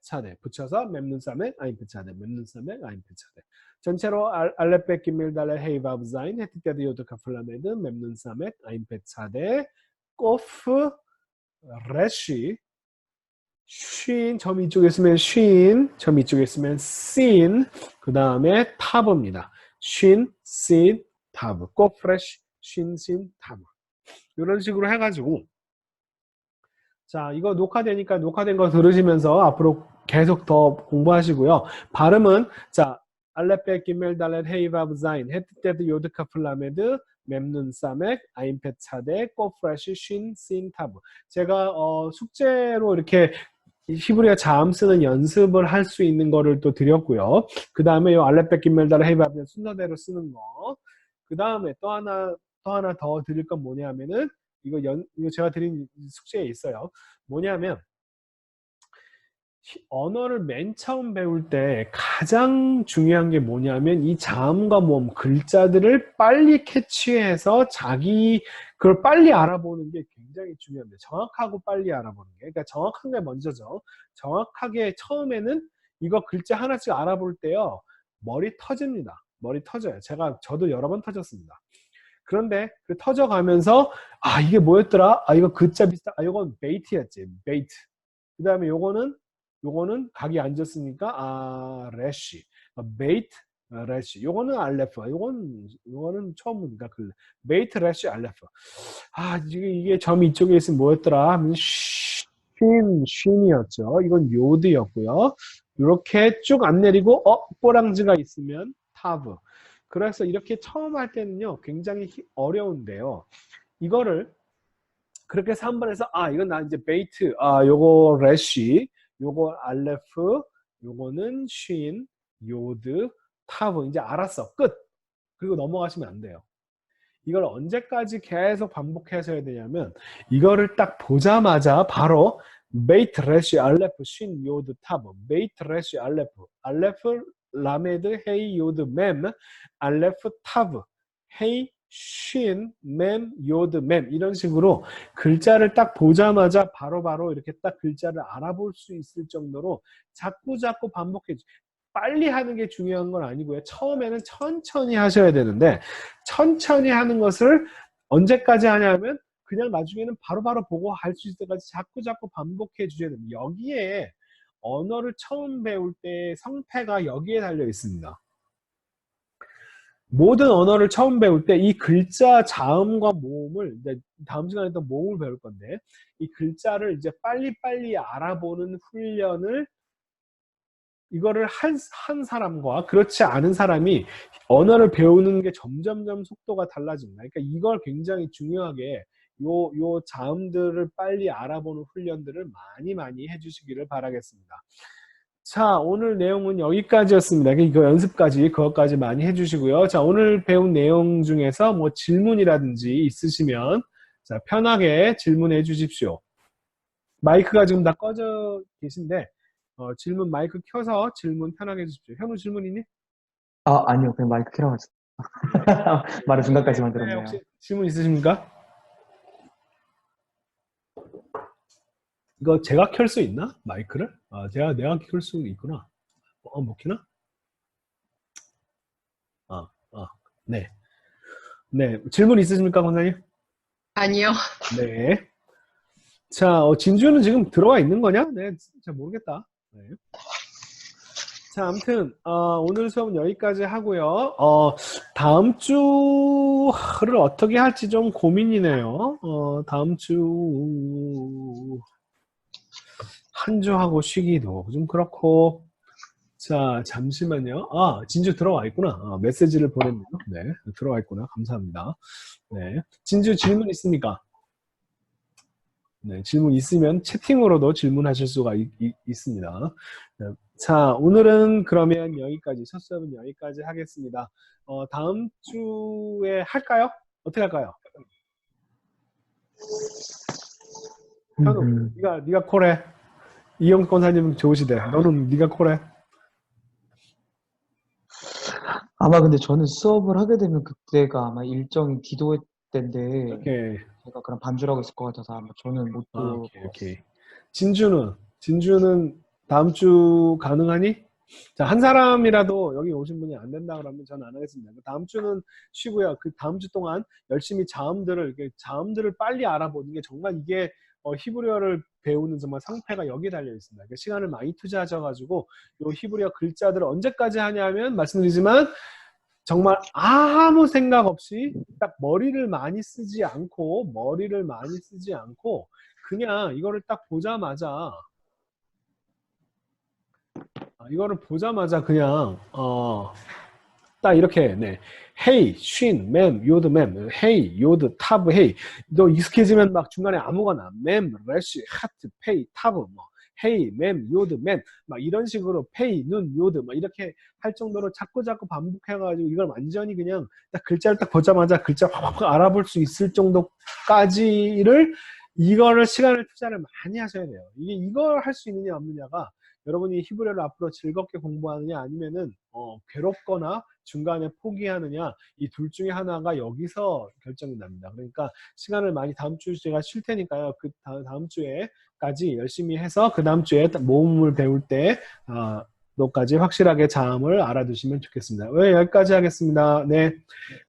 차대 붙여서 맴눈 사맥 아인페 차대 전체로 알레프 베이트 김멜 달렛 헤이 바브 자인 헤티 테드 요드 카플라메드 맴눈 사맥 아인페 차대 꼬프 레시 쉰 점이 이쪽에 있으면 점이 이쪽에 있으면 씬 그 다음에 타브입니다. 쉰, 씬, 타브 꼬프 레시 쉰, 씬, 타브 이런 식으로 해가지고 자, 이거 녹화되니까 녹화된 거 들으시면서 앞으로 계속 더 공부하시고요. 발음은 자 알레페 기멜 달렛 헤이 바브 자인 헤트테드 요드 카플라메드 mem눈 사맥 아임페 차데 꼬프라시 쉰신 타브. 제가 숙제로 이렇게 히브리어 자음 쓰는 연습을 할 수 있는 거를 또 드렸고요. 그 다음에 요 알레페 기멜 달렛 헤이 바브 순서대로 쓰는 거. 그 다음에 또 하나 더 드릴 건 뭐냐면은 이거 제가 드린 숙제에 있어요. 뭐냐면 언어를 맨 처음 배울 때 가장 중요한 게 뭐냐면 이 자음과 모음, 글자들을 빨리 캐치해서 그걸 빨리 알아보는 게 굉장히 중요합니다. 정확하고 빨리 알아보는 게. 그러니까 정확한 게 먼저죠. 정확하게 처음에는 이거 글자 하나씩 알아볼 때요. 머리 터집니다. 머리 터져요. 저도 여러 번 터졌습니다. 그런데 그 터져가면서 이게 뭐였더라? 이거 글자 비슷하. 이건 베이트였지. 베이트. 그 다음에 요거는 각이 앉았으니까 래쉬. 베이트 래쉬. 요거는 알레프. 요거는 처음이니까 베이트 래쉬 알레프. 이게 점이 이쪽에 있으면 뭐였더라? 쉰이었죠. 이건 요드였고요. 이렇게 쭉 안 내리고 꼬랑지가 있으면 타브. 그래서 이렇게 처음 할 때는요 굉장히 어려운데요. 이거를 그렇게 해서 한 번 해서 이건 나 이제 베이트, 요거 래쉬, 요거 알레프, 요거는 쉰, 요드, 타브. 이제 알았어. 끝. 그리고 넘어가시면 안 돼요. 이걸 언제까지 계속 반복해서 해야 되냐면 이거를 딱 보자마자 바로 베이트 래쉬 알레프 쉰 요드 타브 베이트 래쉬 알레프 라메드 헤이 요드 맴 알레프 타브 헤이 쉰 맴 요드 맴 이런 식으로 글자를 딱 보자마자 바로바로 이렇게 딱 글자를 알아볼 수 있을 정도로 자꾸 반복해 빨리 하는 게 중요한 건 아니고요. 처음에는 천천히 하셔야 되는데 천천히 하는 것을 언제까지 하냐면 그냥 나중에는 바로바로 보고 할 수 있을 때까지 자꾸 반복해 주셔야 됩니다. 여기에 언어를 처음 배울 때 성패가 여기에 달려 있습니다. 모든 언어를 처음 배울 때 이 글자 자음과 모음을 이제 다음 시간에 또 모음을 배울 건데 이 글자를 이제 빨리빨리 알아보는 훈련을 이거를 한 사람과 그렇지 않은 사람이 언어를 배우는 게 점점점 속도가 달라집니다. 그러니까 이걸 굉장히 중요하게 요 자음들을 빨리 알아보는 훈련들을 많이 해주시기를 바라겠습니다. 자, 오늘 내용은 여기까지였습니다. 이거 연습까지 그것까지 많이 해주시고요. 자, 오늘 배운 내용 중에서 뭐 질문이라든지 있으시면 자, 편하게 질문해 주십시오. 마이크가 지금 다 꺼져 계신데 질문 마이크 켜서 질문 편하게 해주십시오. 현우 질문 있니? 아니요. 그냥 마이크 켜라고 했어요. 말을 중간까지만 네, 들었네요. 혹시 질문 있으십니까? 이거 제가 켤 수 있나? 마이크를? 내가 켤 수 있구나. 못 켜나? 네. 네. 질문 있으십니까, 권사님? 아니요. 네. 자, 진주는 지금 들어가 있는 거냐? 네, 잘 모르겠다. 네. 자, 아무튼 오늘 수업은 여기까지 하고요. 다음 주를 어떻게 할지 좀 고민이네요. 다음 주 한 주 하고 쉬기도 좀 그렇고. 자, 잠시만요. 진주 들어와 있구나. 메시지를 보냈네요. 네, 들어와 있구나. 감사합니다. 네, 진주 질문 있습니까? 네, 질문 있으면 채팅으로도 질문하실 수가 있습니다. 네, 자, 오늘은 그러면 여기까지, 첫 수업은 여기까지 하겠습니다. 다음 주에 할까요? 어떻게 할까요? 현우, 네가 콜해. 이영 권사님은 좋으시대. 너는 네가 콜해. 아마 근데 저는 수업을 하게 되면 그때가 아마 일정이 기도 때인데 오케이. 제가 그럼 반주라고 있을 것 같아서 아마 저는 못 들어올 것 같아요. 오케이. 진주는 다음 주 가능하니? 자, 한 사람이라도 여기 오신 분이 안 된다 그러면 저는 안 하겠습니다. 다음 주는 쉬고요. 그 다음 주 동안 열심히 자음들을 빨리 알아보는 게 정말 이게 히브리어를 배우는 정말 상패가 여기에 달려 있습니다. 그러니까 시간을 많이 투자하셔가지고 요 히브리어 글자들을 언제까지 하냐면 말씀드리지만 정말 아무 생각 없이 딱 머리를 많이 쓰지 않고 그냥 이거를 딱 보자마자 이거를 보자마자 그냥 딱 이렇게 네. 헤이, 쉰, 맴, 요드, 맴, 헤이, 요드, 타브, 헤이. 너 익숙해지면 막 중간에 아무거나 맴, 레쉬, 하트, 페이, 타브, 뭐 헤이, 맴, 요드, 맴, 막 이런 식으로 페이, 눈, 요드, 막 이렇게 할 정도로 자꾸 반복해가지고 이걸 완전히 그냥 딱 글자를 딱 보자마자 글자 확 알아볼 수 있을 정도까지를 이거를 시간을 투자를 많이 하셔야 돼요. 이걸 할 수 있느냐 없느냐가 여러분이 히브리어를 앞으로 즐겁게 공부하느냐 아니면은 괴롭거나 중간에 포기하느냐 이 둘 중에 하나가 여기서 결정이 납니다. 그러니까 시간을 많이 다음 주 제가 쉴 테니까요. 그 다음 주에까지 열심히 해서 그 다음 주에 모음을 배울 때 너까지 확실하게 자음을 알아두시면 좋겠습니다. 왜 여기까지 하겠습니다. 네.